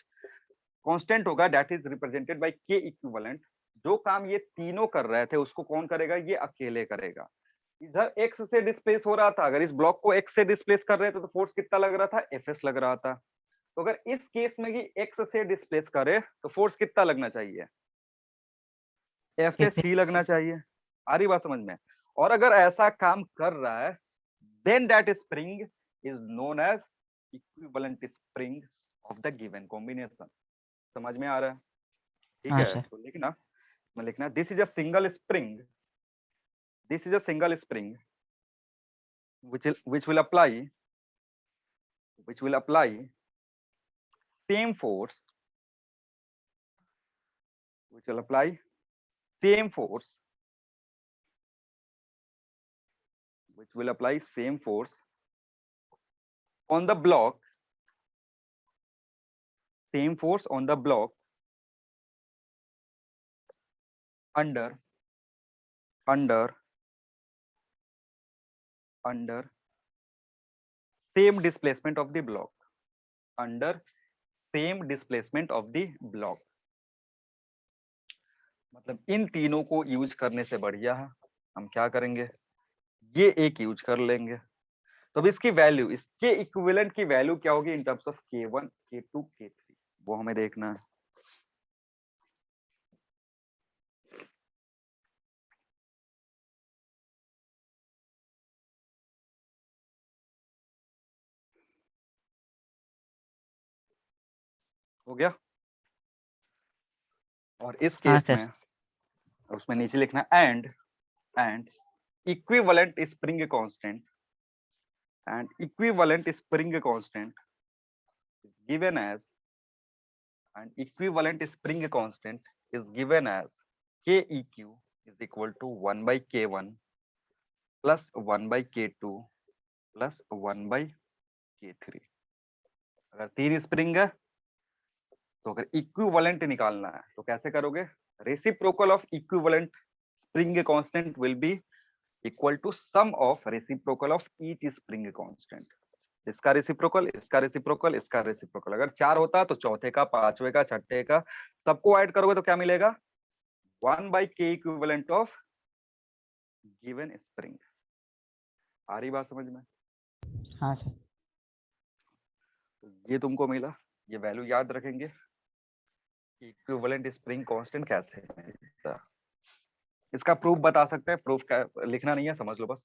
कांस्टेंट होगा that is represented by K equivalent. जो काम ये तीनों कर रहे थे उसको कौन करेगा, ये अकेले करेगा। इधर x से डिस्प्लेस हो रहा था, अगर इस ब्लॉक को x से डिस्प्लेस कर रहे थे तो फोर्स कितना लग रहा था, Fs लग रहा था। तो अगर इस केस में भी x से डिस्प्लेस करे तो फोर्स कितना लगना चाहिए, Fs ही लगना चाहिए। आ रही बात समझ में? और अगर ऐसा काम कर रहा है then that spring is known as equivalent spring of the given combination। समझ में आ रहा है? ठीक
हाँ
है,
सर।
तो लिखना, मैं लिखना this is a single spring, this is a single spring which will apply same force, which will apply same force which will apply same force on the block, same force on the block under same displacement of the block, under same displacement of the block। मतलब इन तीनों को use करने से बढ़िया है हम क्या करेंगे, ये एक यूज कर लेंगे। तो अब इसकी वैल्यू, इसके इक्विवेलेंट की वैल्यू क्या होगी in terms of K1 K2 K3, वो हमें देखना है। हो गया। और इस
हाँ
केस
सर।
में उसमें नीचे लिखना and equivalent spring constant, and equivalent spring constant is given as, and equivalent spring constant is given as Keq is equal to 1 by K1 plus 1 by K2 plus 1 by K3। अगर तीन spring है तो अगर equivalent निकालना है तो कैसे करोगे, reciprocal of equivalent spring constant will be equal to sum of reciprocal of each spring constant. इसका रेसिप्रोकल, इसका रेसिप्रोकल, इसका रेसिप्रोकल। अगर 4 होता तो चौथे का, पांचवे का, छठे का, सबको ऐड करोगे तो क्या मिलेगा, 1 by K equivalent of given spring. आ रही बात समझ में?
हाँ सर।
तो ये तुमको मिला, ये वैल्यू याद रखेंगे कि इक्विवेलेंट स्प्रिंग कांस्टेंट कैसे मिलता। इसका प्रूफ बता सकते हैं, प्रूफ का लिखना नहीं है, समझ लो बस।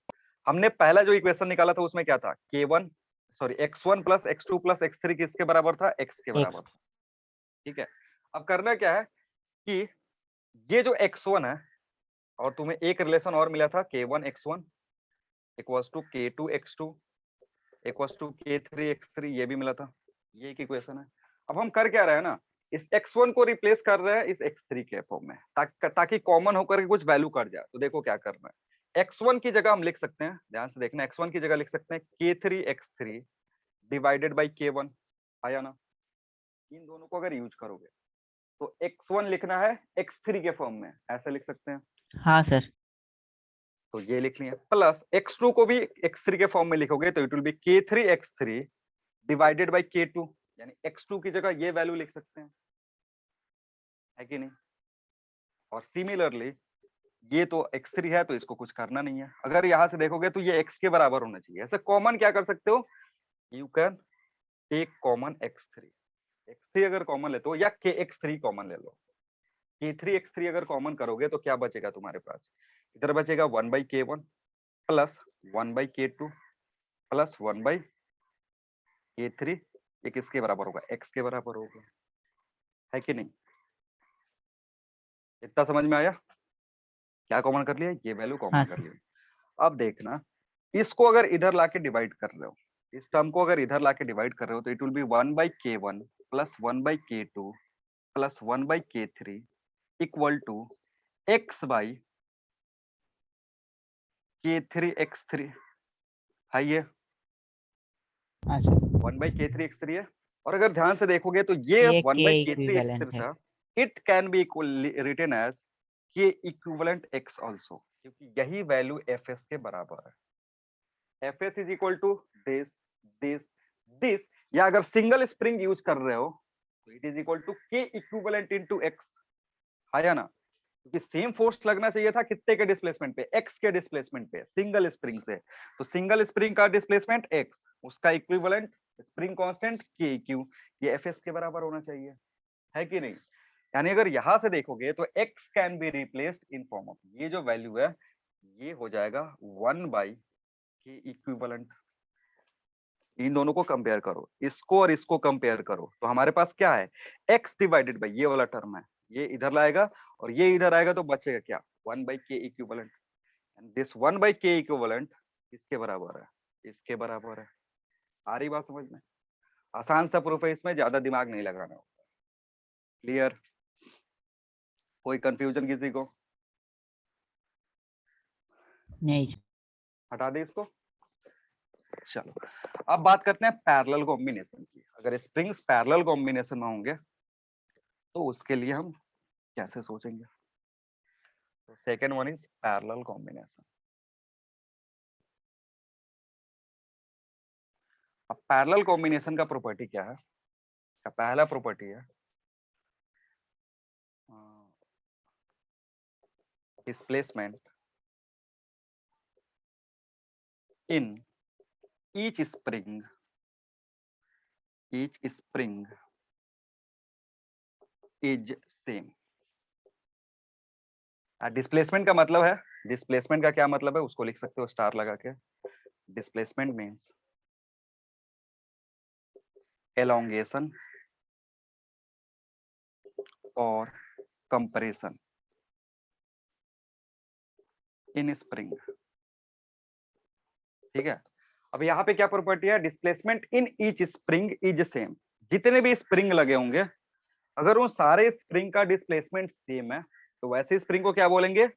हमने पहला जो इक्वेशन निकाला था उसमें क्या था, x1 plus x2 plus x3 किसके बराबर था, x के बराबर था। ठीक है, अब करना क्या है कि ये जो x1 है, और तुम्हें एक रिलेशन और मिला था k1 x1 equals to k2 x2 equals to k3 x3, ये भी मिला था, ये एक इक्वेशन है। अब हम कर क्या रहे हैं ना, इस x1 को रिप्लेस कर रहे हैं इस x3 के फॉर्म में, ताकि कॉमन होकर के कुछ वैल्यू कट जाए। तो देखो क्या करना है, x1 की जगह हम लिख सकते हैं, ध्यान से देखना, x1 की जगह लिख सकते हैं k3 x3 divided by k1, आया ना। इन दोनों को अगर यूज करोगे तो x1 लिखना है x3 के फॉर्म में, ऐसे लिख सकते हैं।
हाँ सर।
तो ये लिख लिया, प्लस x2 को भी x3 के फॉर्म में लिखोगे तो it will B k3 x3 divided by k2, यानी x2 की जगह ये वैल्यू लिख सकते हैं, है कि नहीं। और सिमिलरली ये तो x3 है तो इसको कुछ करना नहीं है, अगर यहां से देखोगे तो ये x के बराबर होना चाहिए। ऐसे कॉमन क्या कर सकते हो, you can take common x3 अगर कॉमन लेते हो, या kx3 कॉमन ले लो। k3 x3 अगर कॉमन करोगे तो क्या बचेगा तुम्हारे पास, इधर बचेगा 1 by k1 plus 1 by k2 plus 1 by k3, ये किसके बराबर होगा, x के बराबर होगा, है कि नहीं। इतना समझ में आया, क्या कॉमन कर लिया, ये वैल्यू
हाँ
कॉमन कर
सर।
लिया। अब देखना, इसको अगर इधर लाके डिवाइड कर रहे हो, इस टर्म को अगर इधर लाके डिवाइड कर रहे हो तो it will be 1 by k1 plus 1 by k2 plus 1 by k3 equal to x by k3 x3, है ये
हाँ सर।
1 by k3 x3 है। और अगर ध्यान से देखोगे तो ये
ये
1
के
by k3
इक्विवेलेंट
x3
है।
था, it can be written as k equivalent x also, क्योंकि यही वैल्यू fs के बराबर है। fs is equal to this this this, या अगर सिंगल स्प्रिंग यूज कर रहे हो तो it is equal to k equivalent into x, है ना। क्योंकि सेम फोर्स लगना चाहिए था कितने के डिस्प्लेसमेंट पे, x के डिस्प्लेसमेंट पे, सिंगल स्प्रिंग से। तो सिंगल स्प्रिंग का डिस्प्लेसमेंट x, उसका equivalent spring constant k q, ये fs के बराबर होना चाहिए, है कि नहीं। यानी अगर यहां से देखोगे तो x can be replaced in form of, ये जो वैल्यू है ये हो जाएगा 1 बाई k इक्विवेलेंट। इन दोनों को कंपेयर करो, इसको और इसको कंपेयर करो, तो हमारे पास क्या है, x डिवाइडेड बाई ये वाला टर्म है, ये इधर लाएगा और ये इधर आएगा तो बचेगा क्या, 1 by k equivalent. And this 1 by k equivalent इसके बराबर है, इसके बराबर है। आ रही बात समझ में, आसान सा प्रूफ है, इसमें ज्यादा दिमाग नहीं लगाना होगा। क्लियर, कोई कंफ्यूजन किसी को?
नहीं
हटा दे इसको। चलो अब बात करते हैं पैरेलल कॉम्बिनेशन की। अगर स्प्रिंग्स पैरेलल कॉम्बिनेशन में होंगे तो उसके लिए हम कैसे सोचेंगे? तो second one is parallel combination. अब पैरेलल कॉम्बिनेशन का प्रॉपर्टी क्या है? का पहला प्रॉपर्टी है displacement in each spring is same. Displacement का मतलब है, डिस्प्लेसमेंट का क्या मतलब है उसको लिख सकते हो स्टार लगा के। डिस्प्लेसमेंट मीन्स elongation और compression in spring। ठीक है, अब यहाँ पे क्या प्रॉपर्टी है? Displacement in each spring is same. जितने भी स्प्रिंग लगे होंगे अगर उन सारे स्प्रिंग का डिस्प्लेसमेंट सेम है तो वैसे स्प्रिंग को क्या बोलेंगे?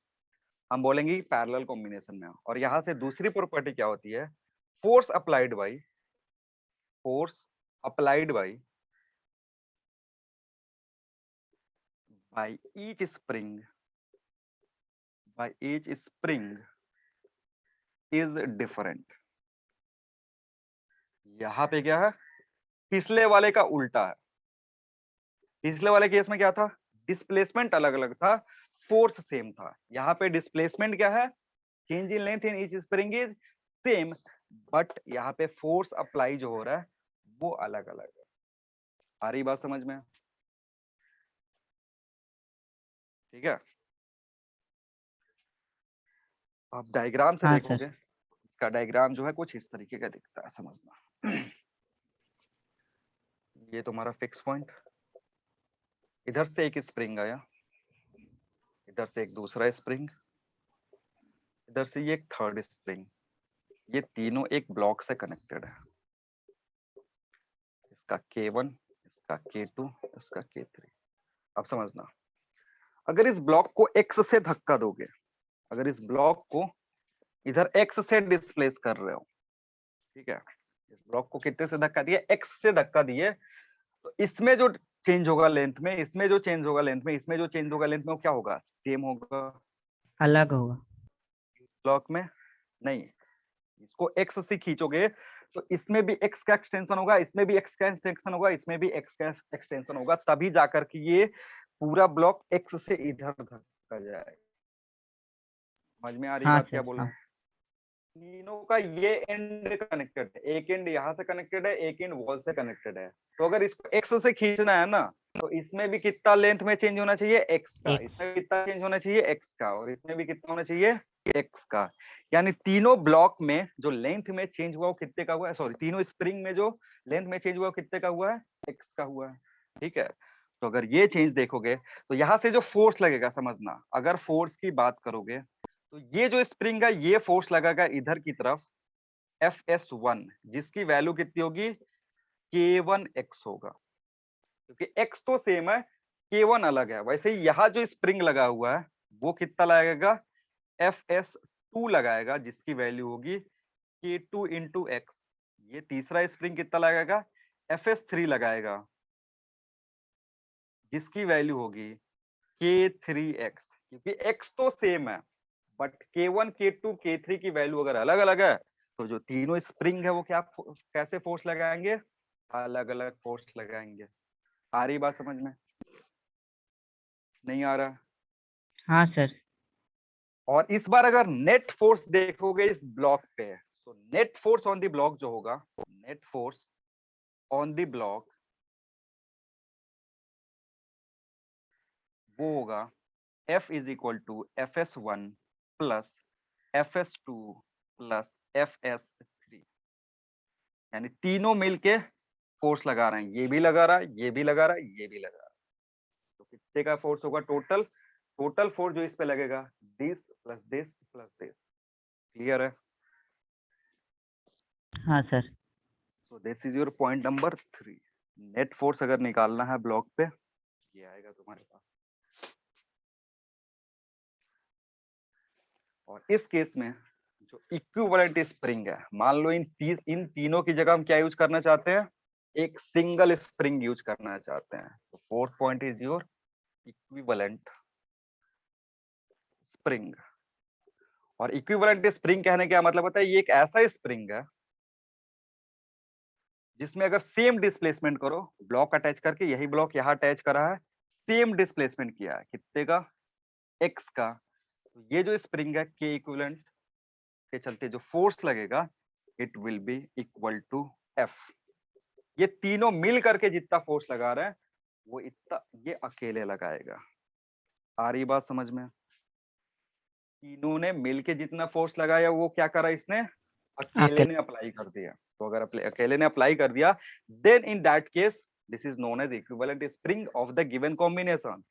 हम बोलेंगे पैरेलल कॉम्बिनेशन में। और यहाँ से दूसरी प्रॉपर्टी क्या होती है? Force applied by each spring is different। यहाँ पे क्या है? पिछले वाले का उल्टा है। पिछले वाले केस में क्या था? डिस्प्लेसमेंट अलग अलग था, फोर्स सेम था। यहाँ पे डिस्प्लेसमेंट क्या है? Change in length in each spring is same, but यहाँ पे फोर्स अप्लाई जो हो रहा है वो अलग अलग है। आ रही बात समझ में? ठीक है, आप डायग्राम से
हाँ
देखोगे, इसका डायग्राम जो है कुछ इस तरीके का दिखता है, समझना। ये तुम्हारा फिक्स पॉइंट, इधर से एक स्प्रिंग आया, इधर से एक दूसरा स्प्रिंग, इधर से ये एक थर्ड स्प्रिंग। ये तीनों एक ब्लॉक से कनेक्टेड है। इसका K1, इसका K2, इसका K3। अब समझना, अगर इस ब्लॉक को X से धक्का दोगे, अगर इस ब्लॉक को इधर X से डिस्प्लेस कर रहे हो, ठीक है, इस ब्लॉक को कितने से धक्का दिए? X से धक्का दिए, तो इसमें जो चेंज होगा लेंथ में, इसमें जो चेंज होगा लेंथ में, इसमें जो चेंज होगा लेंथ में, वो क्या होगा? सेम होगा।
अलग होगा।
इस ब्लॉक में नहीं, इसको X से खींचोगे तो इसमें भी X का एक्सटेंशन होगा, इसमें भी X का एक्सटेंशन होगा, इसमें भी X का एक्सटेंशन होगा, तभी जाकर के ये पूरा ब्लॉक X से इधर धक्का जाएगा। समझ में आ रही
हाँ
बात क्या
सर,
बोल रहा
हाँ।
हूँ? तीनों का ये एंड कनेक्टेड है, एक एंड यहाँ से कनेक्टेड है, एक एंड वॉल से कनेक्टेड है। तो अगर इसको X से खींचना है ना, तो इसमें भी कितना लेंथ में चेंज होना चाहिए? X का। इसमें भी कितना चेंज होना चाहिए? X का। और इसमें भी कितना होना चाहिए? X का। यानी तीनों ब्लॉक में जो लेंथ में चेंज हुआ वो कितने का हुआ है? सॉरी, तीनों स्प्रिंग में जो लेंथ में चेंज हुआ वो कितने का हुआ है? X का हुआ है। ठीक है, तो अगर ये चेंज देखोगे तो यहाँ से जो फोर्स लगेगा, समझना, अगर फोर्स की बात करोगे तो ये जो स्प्रिंग है ये फोर्स लगेगा इधर की तरफ Fs1, जिसकी वैल्यू कितनी होगी? K1x होगा, क्योंकि x तो सेम है, K1 अलग है। वैसे ही यहाँ जो स्प्रिंग लगा हुआ है वो कितना लगाएगा? Fs2 लगाएगा, जिसकी वैल्यू होगी K2 इंटू एक्स। ये तीसरा स्प्रिंग कितना लगाएगा? Fs3 लगाएगा, जिसकी वैल्यू होगी K3x, क्योंकि x तो सेम है बट K1, K2, K3 की वैल्यू अगर अलग अलग है तो जो तीनों स्प्रिंग है वो क्या कैसे फोर्स लगाएंगे? अलग अलग फोर्स लगाएंगे। आ रही बात समझ में? नहीं आ रहा?
हाँ सर।
और इस बार अगर नेट फोर्स देखोगे इस ब्लॉक पे, तो net force on the block जो होगा, net force on the block वो होगा F is equal to Fs1 plus Fs2 plus Fs3। यानी तीनों मिलके फोर्स लगा रहे हैं, ये भी लगा रहा है, ये भी लगा रहा है, ये भी लगा रहा है। तो कितने का फोर्स होगा टोटल? टोटल फोर्स जो इस पे लगेगा, this plus this plus this. Clear है?
हाँ sir.
So this is your point number 3। Net force अगर निकालना है ब्लॉक पे, ये आएगा तुम्हारे पास। और इस केस में जो इक्विवेलेंट स्प्रिंग है, मान लो इन तीनों की जगह हम क्या यूज करना चाहते हैं, एक सिंगल स्प्रिंग यूज करना चाहते हैं। तो fourth point is your equivalent spring. और इक्विवेलेंट स्प्रिंग कहने का मतलब होता है ये एक ऐसा स्प्रिंग है जिसमें अगर सेम डिस्प्लेसमेंट करो, ब्लॉक अटैच करके, यही ब्लॉक यहाँ अटैच करा है, सेम डिस्प्लेसमेंट किया है, कितने का, एक्स का, तो ये जो स्प्रिंग है के इक्विवेलेंट के चलते जो फोर्स लगेगा it will be equal to F. ये तीनों मिल करके जितना फोर्स लगा रहे हैं वो इतना ये अकेले लगाएगा। आ रही बात समझ में? तीनों ने मिलके जितना फोर्स लगाया वो क्या करा, इसने अकेले ने अप्लाई कर दिया। तो अगर अकेले ने अप्लाई कर दिया then in that case this is known as equivalent spring of the given combination.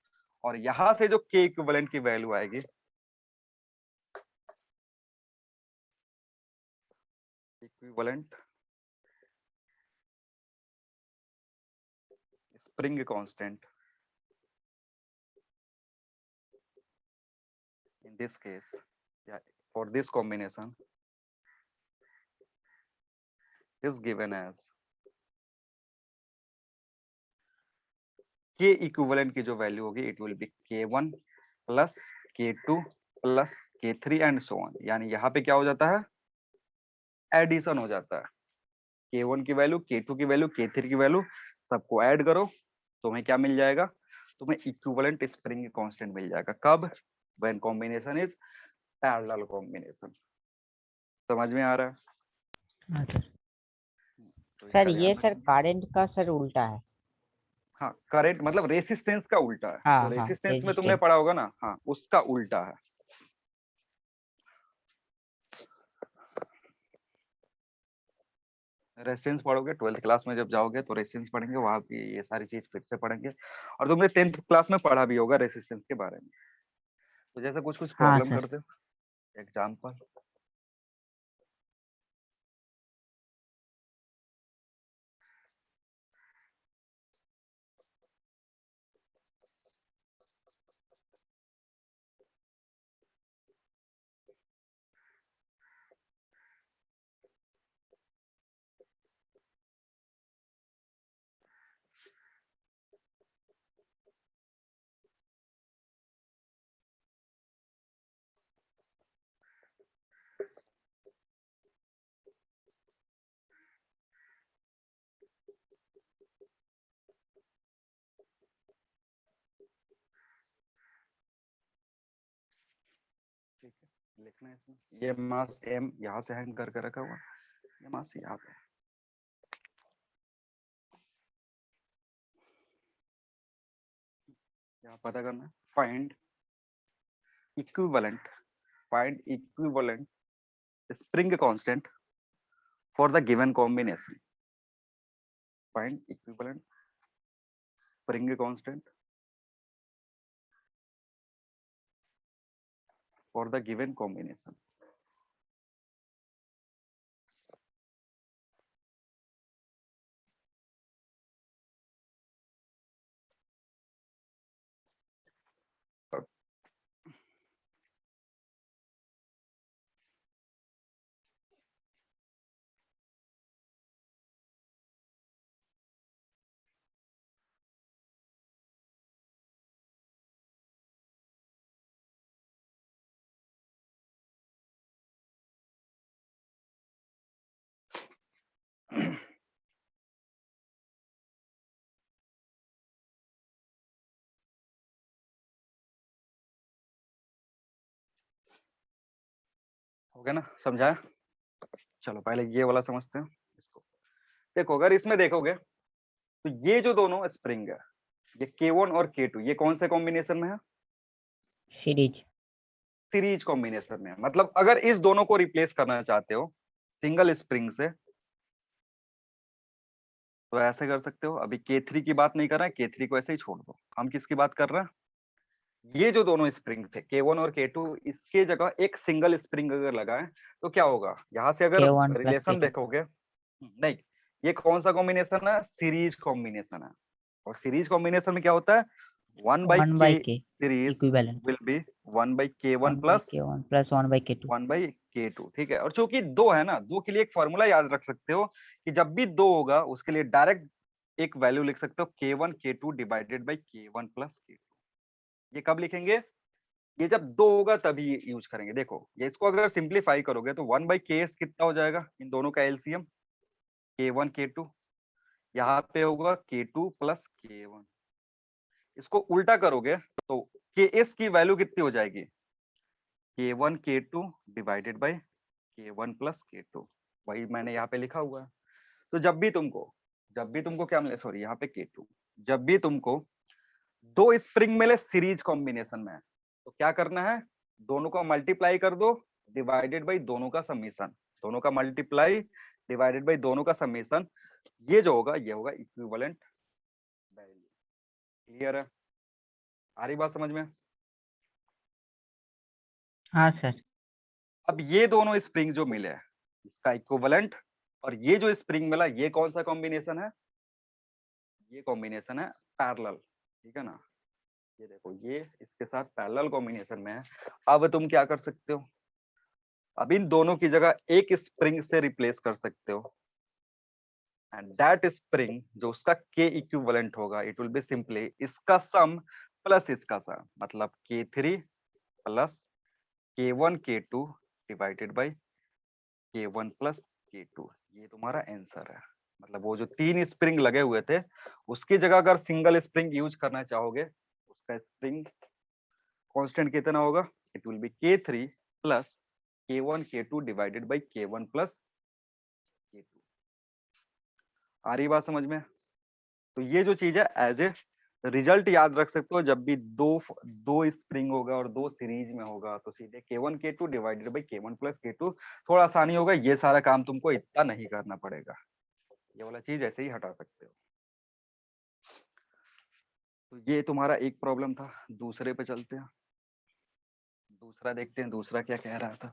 और यहां से जो के इक्विवेलेंट की वैल्यू आएगी, equivalent spring constant in this case, yeah, for this combination is given as k equivalent की जो value होगी it will be k1 plus k2 plus k3 and so on. यानी यहाँ पे क्या हो जाता है, एडिशन हो जाता है। k1 की वैल्यू, k2 की वैल्यू, k3 की वैल्यू सबको ऐड करो, तुम्हें क्या मिल जाएगा, तुम्हें इक्विवेलेंट स्प्रिंग कांस्टेंट मिल जाएगा। कब? When combination is parallel combination. समझ में आ रहा है?
हाँ सर।
तो
सर
इसका
ये
ध्यान
सर
रखना।
करंट का सर उल्टा है।
हाँ, करंट मतलब रेसिस्टेंस का उल्टा है।
हाँ
तो
हाँ,
रेसिस्टेंस में तुमने
रेजिस्टेंस।
पढ़ा होगा ना, हाँ उसका उल्टा है। रेसिस्टेंस पढ़ोगे 12th क्लास में, जब जाओगे तो रेसिस्टेंस पढ़ेंगे, वहां भी ये सारी चीज फिर से पढ़ेंगे। और तुमने 10th क्लास में पढ़ा भी होगा रेसिस्टेंस के बारे में। तो जैसे कुछ कुछ
हाँ
प्रॉब्लम
सर।
करते हो, एग्जाम्पल। ठीक है, लिखना है इसमें, ये मास m यहाँ से हैंग करके रखा हुआ, ये मास यहाँ पे। यहाँ पता करना है, find equivalent, find equivalent spring constant for the given combination. Find equivalent spring constant for the given combination. हो गया ना, समझाया? चलो पहले ये वाला समझते हैं इसको। देखो अगर इसमें देखोगे तो ये जो दोनों स्प्रिंग है, ये K1 और K2, ये कौन से कॉम्बिनेशन में है?
सीरीज।
सीरीज कॉम्बिनेशन में है। मतलब अगर इस दोनों को रिप्लेस करना चाहते हो सिंगल स्प्रिंग से तो ऐसे कर सकते हो। अभी K3 की बात नहीं कर रहे हैं, K3 को ऐसे ही छोड़ दो। हम किसकी बात कर रहे हैं? ये जो दोनों स्प्रिंग थे K1 और K2, इसके जगह एक सिंगल स्प्रिंग अगर लगाएं तो क्या होगा? यहाँ से अगर
K1 प्लस
रिलेशन
K2।
देखोगे, नहीं, ये कौन सा कॉम्बिनेशन है? सीरीज कॉम्बिनेशन है। और सीरीज कॉम्बिनेशन में क्या होता है, 1 by
1 by
k
k
series
equivalent
will be 1 by k1
1 by
plus
k1 plus 1 by k2
1 by k2, ठीक है। और चूंकि दो है ना, दो के लिए एक फॉर्मूला याद रख सकते हो कि जब भी दो होगा उसके लिए डायरेक्ट एक वैल्यू लिख सकते हो k1 k2 divided by k1 plus k2। ये कब लिखेंगे? ये जब दो होगा तभी यूज करेंगे। देखो ये इसको अगर सिंप्लीफाई करोगे तो 1 बाई के कितना हो जाएगा, इन दोनों का एलसीएम k1 k2, यहाँ पे होगा k2 प्लस k1। इसको उल्टा करोगे तो ks की वैल्यू कितनी हो जाएगी, k1 k2 divided by k1 plus k2। वही मैंने यहाँ पे लिखा हुआ है। तो जब भी तुमको क्या मिले, सॉरी यहाँ पे k2, जब भी तुमको दो स्प्रिंग मिले सीरीज कॉम्बिनेशन में, तो क्या करना है, दोनों का मल्टीप्लाई कर दो डिवाइडेड बाई दोनों का समीशन, दोनों का मल्टीप्लाई डिवाइडेड बाई दोनों का समीशन। ये जो होगा ये होगा इक्विवेलेंट वैल्यू। क्लियर है? आ रही बात समझ में?
हाँ सर।
अब ये दोनों स्प्रिंग जो मिले इसका इक्विवेलेंट, और ये जो स्प्रिंग मिला ये कौन सा कॉम्बिनेशन है, ये कॉम्बिनेशन है पैरेलल, ठीक है ना। ये देखो ये इसके साथ पैरेलल कॉम्बिनेशन में है। अब तुम क्या कर सकते हो, अब इन दोनों की जगह एक स्प्रिंग से रिप्लेस कर सकते हो, एंड दैट स्प्रिंग जो उसका के इक्विवेलेंट होगा इट विल बी सिंपली इसका सम प्लस इसका सम, मतलब k3 plus k1 k2 divided by k1 plus k2। ये तुम्हारा आंसर है। मतलब वो जो तीन स्प्रिंग लगे हुए थे उसकी जगह अगर सिंगल स्प्रिंग यूज करना चाहोगे, उसका स्प्रिंग कांस्टेंट कितना होगा, it will B k3 plus k1 k2 divided by k1 plus k2। आ रही बात समझ में? तो ये जो चीज है एज ए रिजल्ट याद रख सकते हो, जब भी दो स्प्रिंग होगा और दो सीरीज में होगा तो सीधे k1 k2 divided by k1 plus k2। थोड़ा आसानी होगा, ये सारा काम तुमको इतना नहीं करना पड़ेगा, ये वाला चीज ऐसे ही हटा सकते हो। तो ये तुम्हारा एक प्रॉब्लम था। दूसरे पे चलते हैं, दूसरा देखते हैं दूसरा क्या कह रहा था।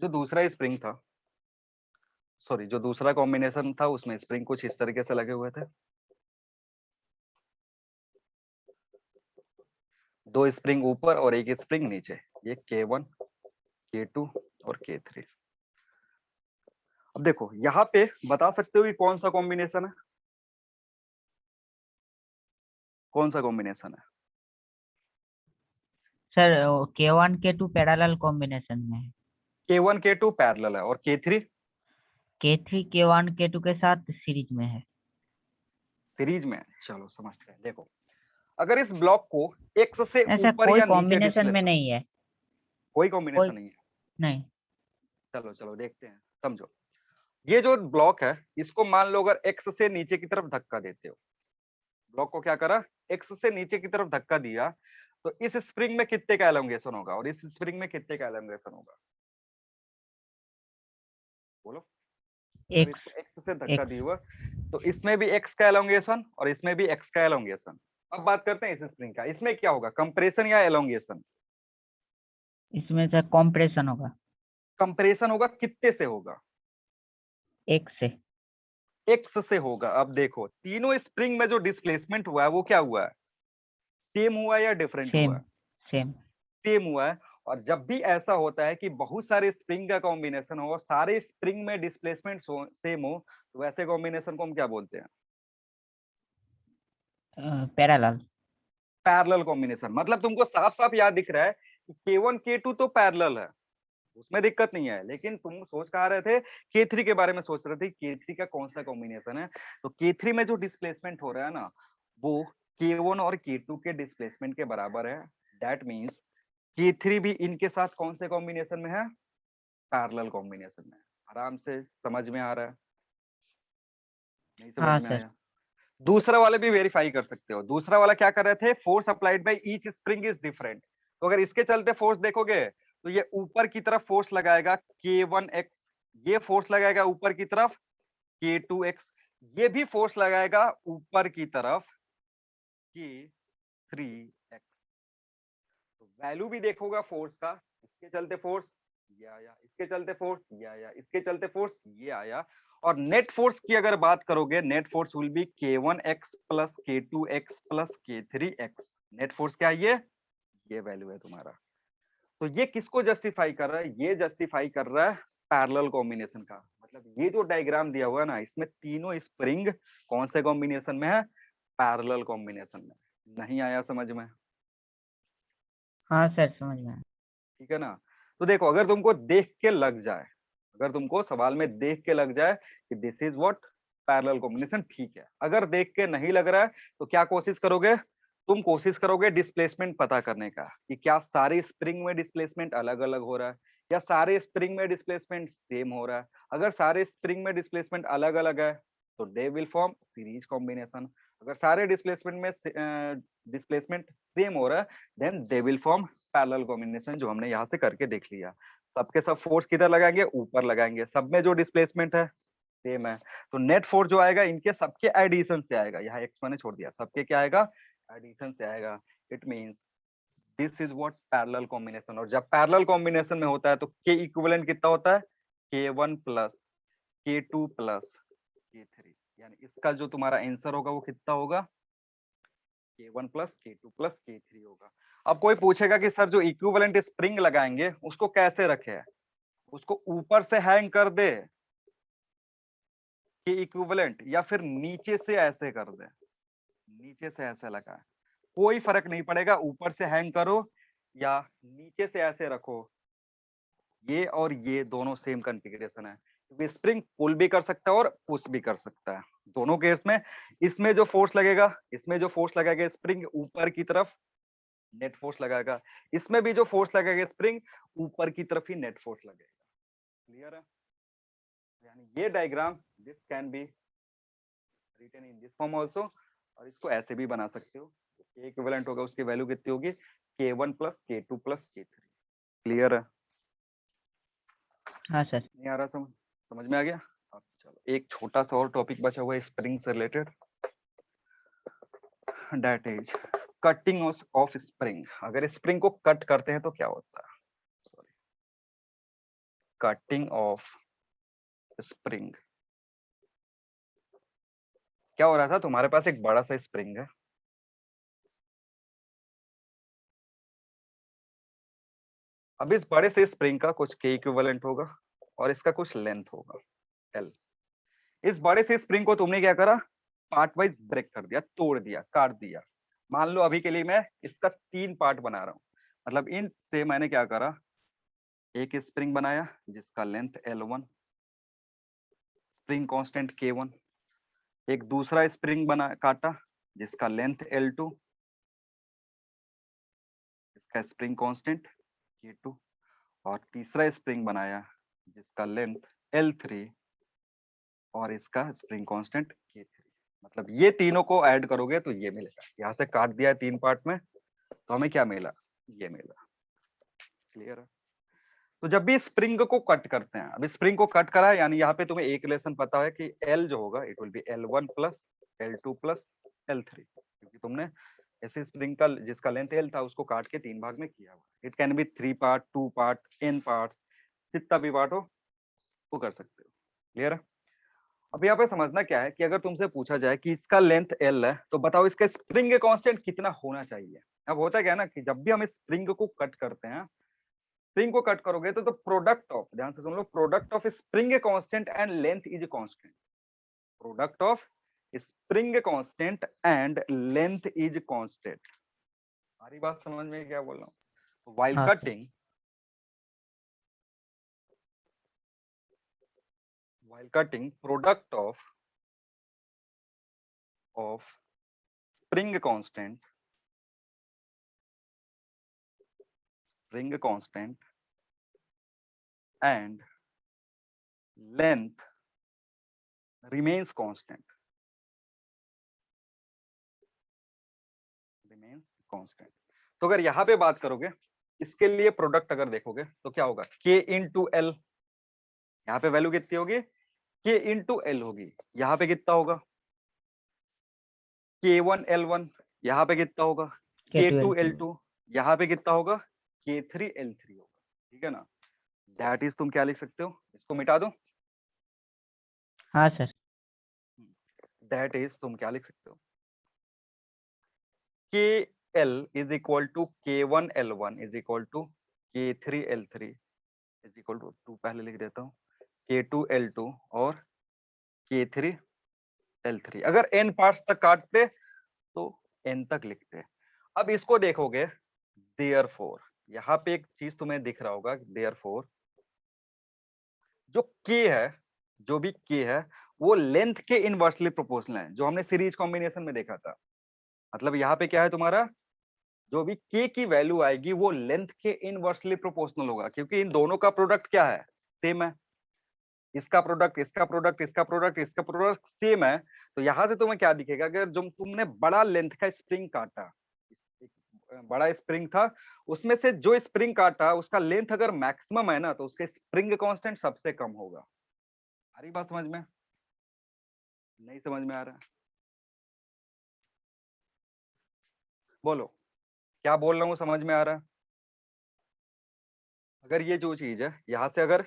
जो दूसरा स्प्रिंग था, सॉरी जो दूसरा कॉम्बिनेशन था उसमें स्प्रिंग कुछ इस तरीके से लगे हुए थे, दो स्प्रिंग ऊपर और एक स्प्रिंग नीचे, ये k1 k2 और k3। अब देखो यहाँ पे बता सकते हो कि कौन सा कॉम्बिनेशन है, कौन सा कॉम्बिनेशन है?
Sir k1 k2 parallel combination में है।
k1 k2 पैरेलल है और k3
k3 k1 k2 के साथ सीरीज में है।
सीरीज में है। चलो समझते हैं। देखो अगर इस ब्लॉक को x से
ऐसा
ऊपर
कोई
या नीचे
कॉम्बिनेशन में
डिस्प्लेस,
नहीं है।
कोई
कोई
कॉम्बिनेशन नहीं है।
नहीं।
चलो चलो देखते हैं, समझो। ये जो ब्लॉक है इसको मान लो अगर x से नीचे की तरफ धक्का देते हो, ब्लॉक को क्या करा, x से नीचे की तरफ धक्का दिया, तो इस स्प्रिंग में कितने का एलोंगेशन होगा और इस स्प्रिंग में कितने का एलोंगेशन होगा, बोलो। जब
x
इसको x से धक्का
x
दिया हुआ तो इसमें भी x का एलोंगेशन और इसमें भी x का एलोंगेशन। अब बात करते हैं इस स्प्रिंग का, इसमें क्या होगा, कंप्रेशन या एलोंगेशन?
इसमें से कॉम्प्रेशन होगा।
कंप्रेशन होगा, कितने से होगा,
x से।
x से होगा। अब देखो तीनों स्प्रिंग में जो डिस्प्लेसमेंट हुआ है वो क्या हुआ है, सेम हुआ है या डिफरेंट हुआ
सेम
है?
सेम।
सेम हुआ है। और जब भी ऐसा होता है कि बहुत सारे स्प्रिंग का कॉम्बिनेशन हो और सारे स्प्रिंग में डिस्प्लेसमेंट सेम हो, तो वैसे कॉम्बिनेशन को हम क्या बोलते हैं,
पैरेलल।
Parallel combination. मतलब तुमको साफ साफ याद दिख रहा है कि k1 k2 तो पैरेलल है, उसमें दिक्कत नहीं है, लेकिन तुम सोच कहा रहे थे, k3 के बारे में सोच रहे थे k3 का कौन सा कॉम्बिनेशन है। तो k3 में जो डिस्प्लेसमेंट हो रहा है ना वो k1 और k2 के डिस्प्लेसमेंट के बराबर है। दैट मींस k3 भी इनके साथ कौन से कॉम्बिनेशन में है, पैरेलल कॉम्बिनेशन में। आराम से समझ में आ रहा है, नहीं समझ
हाँ
में
सर।
आया? दूसरा वाला भी वेरीफाई कर सकते हो। दूसरा वाला क्या कर रहे थे, force applied by each spring is different. तो अगर इसके चलते फोर्स देखोगे तो ये ऊपर की तरफ फोर्स लगाएगा k1x, ये फोर्स लगाएगा ऊपर की तरफ k2x, ये भी फोर्स लगाएगा ऊपर की तरफ k3x। तो वैल्यू भी देखोगा फोर्स का, इसके चलते फोर्स ये आया, इसके चलते फोर्स ये आया, इसके चलते फोर्स ये आया, और नेट फोर्स की अगर बात करोगे, net force will be K1x plus K2x plus K3x। Net force क्या है? ये वैल्यू है तुम्हारा। तो ये किसको जस्टिफाई कर रहा है? ये जस्टिफाई कर रहा है पैरेलल कॉम्बिनेशन का। मतलब ये जो डायग्राम दिया हुआ है ना, इसमें तीनों स्प्रिंग कौन से कॉम्बिनेशन में है? पैरेलल कॉम्बिनेशन में। नहीं आया समझ में?
हाँ सर समझ में आया।
ठीक है ना? तो देखो, अगर तुमको देख के लग जाए, अगर तुमको सवाल में देख के लग जाए कि this is what parallel combination, ठीक है। अगर देख के नहीं लग रहा है तो क्या कोशिश करोगे? तुम कोशिश करोगे डिस्प्लेसमेंट पता करने का, कि क्या सारे स्प्रिंग में डिस्प्लेसमेंट अलग अलग हो रहा है या सारे स्प्रिंग में डिस्प्लेसमेंट सेम हो रहा है। अगर सारे स्प्रिंग में डिस्प्लेसमेंट अलग अलग है तो they will form series combination. अगर सारे डिस्प्लेसमेंट में डिस्प्लेसमेंट सेम हो रहा है then they will form parallel combination, जो हमने यहाँ से करके देख लिया। सबके सब फोर्स किधर लगाएंगे? ऊपर लगाएंगे। सब में जो डिस्प्लेसमेंट है सेम है, तो नेट फोर्स जो आएगा इनके सबके एडिशन से आएगा। यहाँ एक्स मैंने छोड़ दिया, सबके क्या आएगा? एडिशन से आएगा। It means this is what parallel combination. और जब पैरेलल कॉम्बिनेशन में होता है तो के इक्विवेलेंट कितना होता है? K1 plus K2 plus K3। यानी इसका जो तुम्हारा आंसर होगा वो कितना होगा? K1 plus K2 plus K3 होगा। अब कोई पूछेगा कि सर जो इक्विवेलेंट स्प्रिंग लगाएंगे उसको कैसे रखे? उसको ऊपर से हैंग कर दे कि इक्विवेलेंट, या फिर नीचे से ऐसे कर दे? नीचे से ऐसे लगा, कोई फर्क नहीं पड़ेगा। ऊपर से हैंग करो या नीचे से ऐसे रखो, ये और ये दोनों सेम कॉन्फ़िगरेशन है, क्योंकि स्प्रिंग पुल भी कर सकता है और पुश भी कर सकता है। दोनों केस में इसमें जो फोर्स लगेगा, इसमें जो फोर्स लगेगा स्प्रिंग ऊपर की तरफ नेट फोर्स लगाएगा, इसमें भी जो फोर्स लगेगा स्प्रिंग ऊपर की तरफ ही नेट फोर्स लगेगा। क्लियर है? यानी ये diagram this can be written in this form also, और इसको ऐसे भी बना सकते हो। K इक्विवेलेंट होगा उसकी वैल्यू कितनी होगी? K1 plus K2 plus K3। Clear है?
हाँ सर।
नहीं आ रहा समझ में आ गया? अब चलो एक छोटा सा और टॉपिक बचा हुआ है स्प्रिंग से related, that is cutting of spring. अगर स्प्रिंग को कट करते हैं तो क्या होता है? Sorry, cutting of spring. क्या हो रहा था? तुम्हारे पास एक बड़ा सा स्प्रिंग है, अब इस बड़े से स्प्रिंग का कुछ के इक्विवेलेंट होगा और इसका कुछ लेंथ होगा एल। इस बड़े से स्प्रिंग को तुमने क्या करा? पार्ट वाइज ब्रेक कर दिया, तोड़ दिया, काट दिया। मान लो अभी के लिए मैं इसका 3 पार्ट बना रहा हूं। मतलब इन से मैंने क्या करा? एक स्प्रिंग बनाया जिसका length L1, spring constant K1। एक दूसरा स्प्रिंग बना काटा जिसका लेंथ L2, इसका स्प्रिंग कांस्टेंट K2। और तीसरा स्प्रिंग बनाया जिसका लेंथ L3 और इसका स्प्रिंग कांस्टेंट K3। मतलब ये तीनों को ऐड करोगे तो ये मिलेगा। यहाँ से काट दिया है 3 पार्ट में तो हमें क्या मिला? ये मिला। क्लियर है? तो जब भी स्प्रिंग को कट करते हैं, अब स्प्रिंग को कट करा है यानी यहाँ पे तुम्हें एक रिलेशन पता है कि L जो होगा it will B L1 plus L2 plus L3, क्योंकि तुमने ऐसे स्प्रिंग का जिसका लेंथ L था उसको काट के 3 भाग में किया हुआ। It can B 3 part, 2 part, n part, जितना भी पार्ट हो वो कर सकते हो। क्लियर है? अब यहाँ पे समझना क्या है कि अगर तुमसे पूछा जाए कि इसका लेंथ L है तो बताओ इसका स्प्रिंग कांस्टेंट कितना होना चाहिए। अब होता क्या है ना कि जब भी हम स्प्रिंग को कट करते हैं, स्प्रिंग को कट करोगे तो प्रोडक्ट ऑफ, ध्यान से सुन लो, product of spring constant and length is constant. Product of spring constant and length is constant. सारी बात समझ में क्या बोल रहा हूँ? व्हाइल
हाँ
cutting, while cutting, product of spring constant and length remains constant, तो अगर यहाँ पे बात करोगे इसके लिए प्रोडक्ट अगर देखोगे तो क्या होगा? K into L. यहाँ पे वैल्यू कितनी होगी? K इंटू एल होगी। यहाँ पे कितना होगा? K1 L1। यहाँ पे कितना होगा? K2 L2। यहाँ पे कितना होगा? K3 L3 होगा। ठीक है ना? दैट इज, तुम क्या लिख सकते हो? इसको मिटा दो,
हाँ सर।
दैट इज, तुम क्या लिख सकते हो, K L is equal to K1L1 is equal to K3L3 is equal to पहले लिख देता हूँ K2L2 और K3L3। अगर n पार्ट्स तक काटते तो n तक लिखते। अब इसको देखोगे, देयरफॉर, यहाँ पे एक चीज तुम्हें दिख रहा होगा, देयरफॉर जो k है, जो भी k है वो लेंथ के इनवर्सली प्रोपोर्शनल है, जो हमने सीरीज कॉम्बिनेशन में देखा था। मतलब यहाँ पे क्या है तुम्हारा, जो भी k की वैल्यू आएगी वो लेंथ के इनवर्सली प्रोपोर्शनल होगा, क्योंकि इन दोनों का प्रोडक्ट क्या है, सेम है। इसका प्रोडक्ट, इसका प्रोडक्ट, इसका प्रोडक्ट, इसका प्रोडक्ट सेम है। तो यहां से तुम्हें क्या दिखेगा, अगर जो तुमने बड़ा लेंथ का स्प्रिंग काटा, बड़ा स्प्रिंग था, उसमें से जो स्प्रिंग काटा उसका लेंथ अगर मैक्सिमम है ना, तो उसके स्प्रिंग कांस्टेंट सबसे कम होगा। आ रही बात समझ में? नहीं समझ में आ रहा? बोलो, क्या बोल रहा हूँ, समझ में आ रहा है? अगर ये जो चीज है, यहाँ से अगर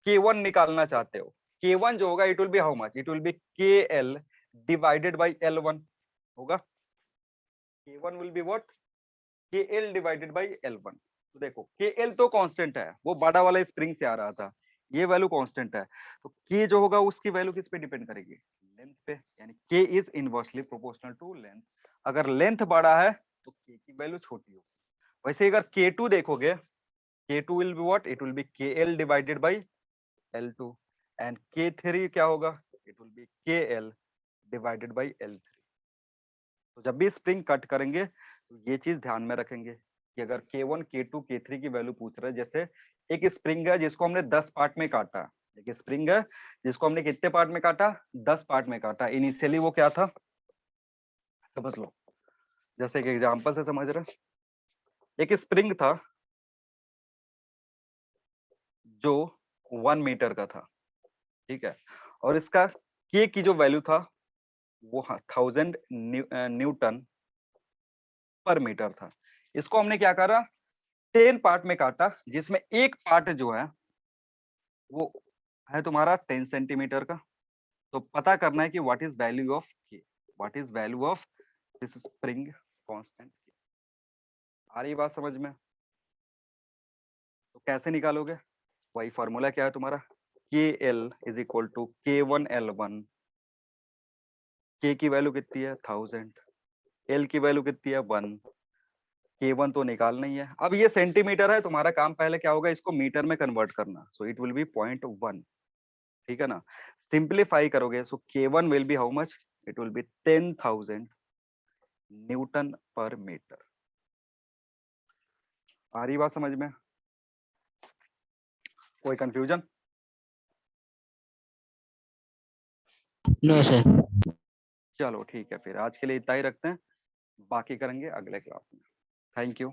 K1 निकालना चाहते हो, K1 जो होगा, it will be how much, it will B KL divided by L1 होगा। K1 will be what, KL divided by L1। तो देखो KL तो कांस्टेंट है, वो बड़ा वाला स्प्रिंग से आ रहा था, ये वैल्यू कांस्टेंट है। तो K जो होगा उसकी वैल्यू किस पे डिपेंड करेगी, लेंथ पे, यानी K is inversely proportional to length. अगर लेंथ बड़ा है तो K की वैल्यू छोटी होगी। वैसे अगर K2 देखोगे, K2 will be what? It will be KL divided by L2 and K3 क्या होगा? It will be KL divided by L3। तो जब भी स्प्रिंग कट करेंगे तो ये चीज ध्यान में रखेंगे कि अगर K1, K2, K3 की वैल्यू पूछ रहे हैं, जैसे एक स्प्रिंग है जिसको हमने 10 पार्ट में काटा, एक स्प्रिंग है जिसको हमने कितने पार्ट में काटा, 10 पार्ट में काटा। इनिशियली वो क्या था, समझ लो, जैसे एक एग्जांपल से समझ रहे, एक स्प्रिंग था जो 1 मीटर का था, ठीक है, और इसका के की जो वैल्यू था वो 1000 न्यूटन पर मीटर था। इसको हमने क्या करा, 10 पार्ट में काटा, जिसमें एक पार्ट जो है वो है तुम्हारा 10 सेंटीमीटर का। तो पता करना है कि what is value of K, what is value of this spring constant. आ रही बात समझ में? तो कैसे निकालोगे, वही फॉर्मूला क्या है तुम्हारा, के L is equal to K1L1। के की वैल्यू कितनी है, 1000, एल की वैल्यू कितनी है, 1, K1 तो निकालना ही है। अब ये सेंटीमीटर है, तुम्हारा काम पहले क्या होगा, इसको मीटर में कन्वर्ट करना। सो इट विल बी 0.1, ठीक है ना। सिंप्लीफाई करोगे, सो K1 will be how much, it will B 10,000 Newton पर मीटर। आ रही बात समझ में? कोई कंफ्यूजन?
No sir.
चलो ठीक है, फिर आज के लिए इतना ही रखते हैं, बाकी करेंगे अगले क्लास में। Thank you.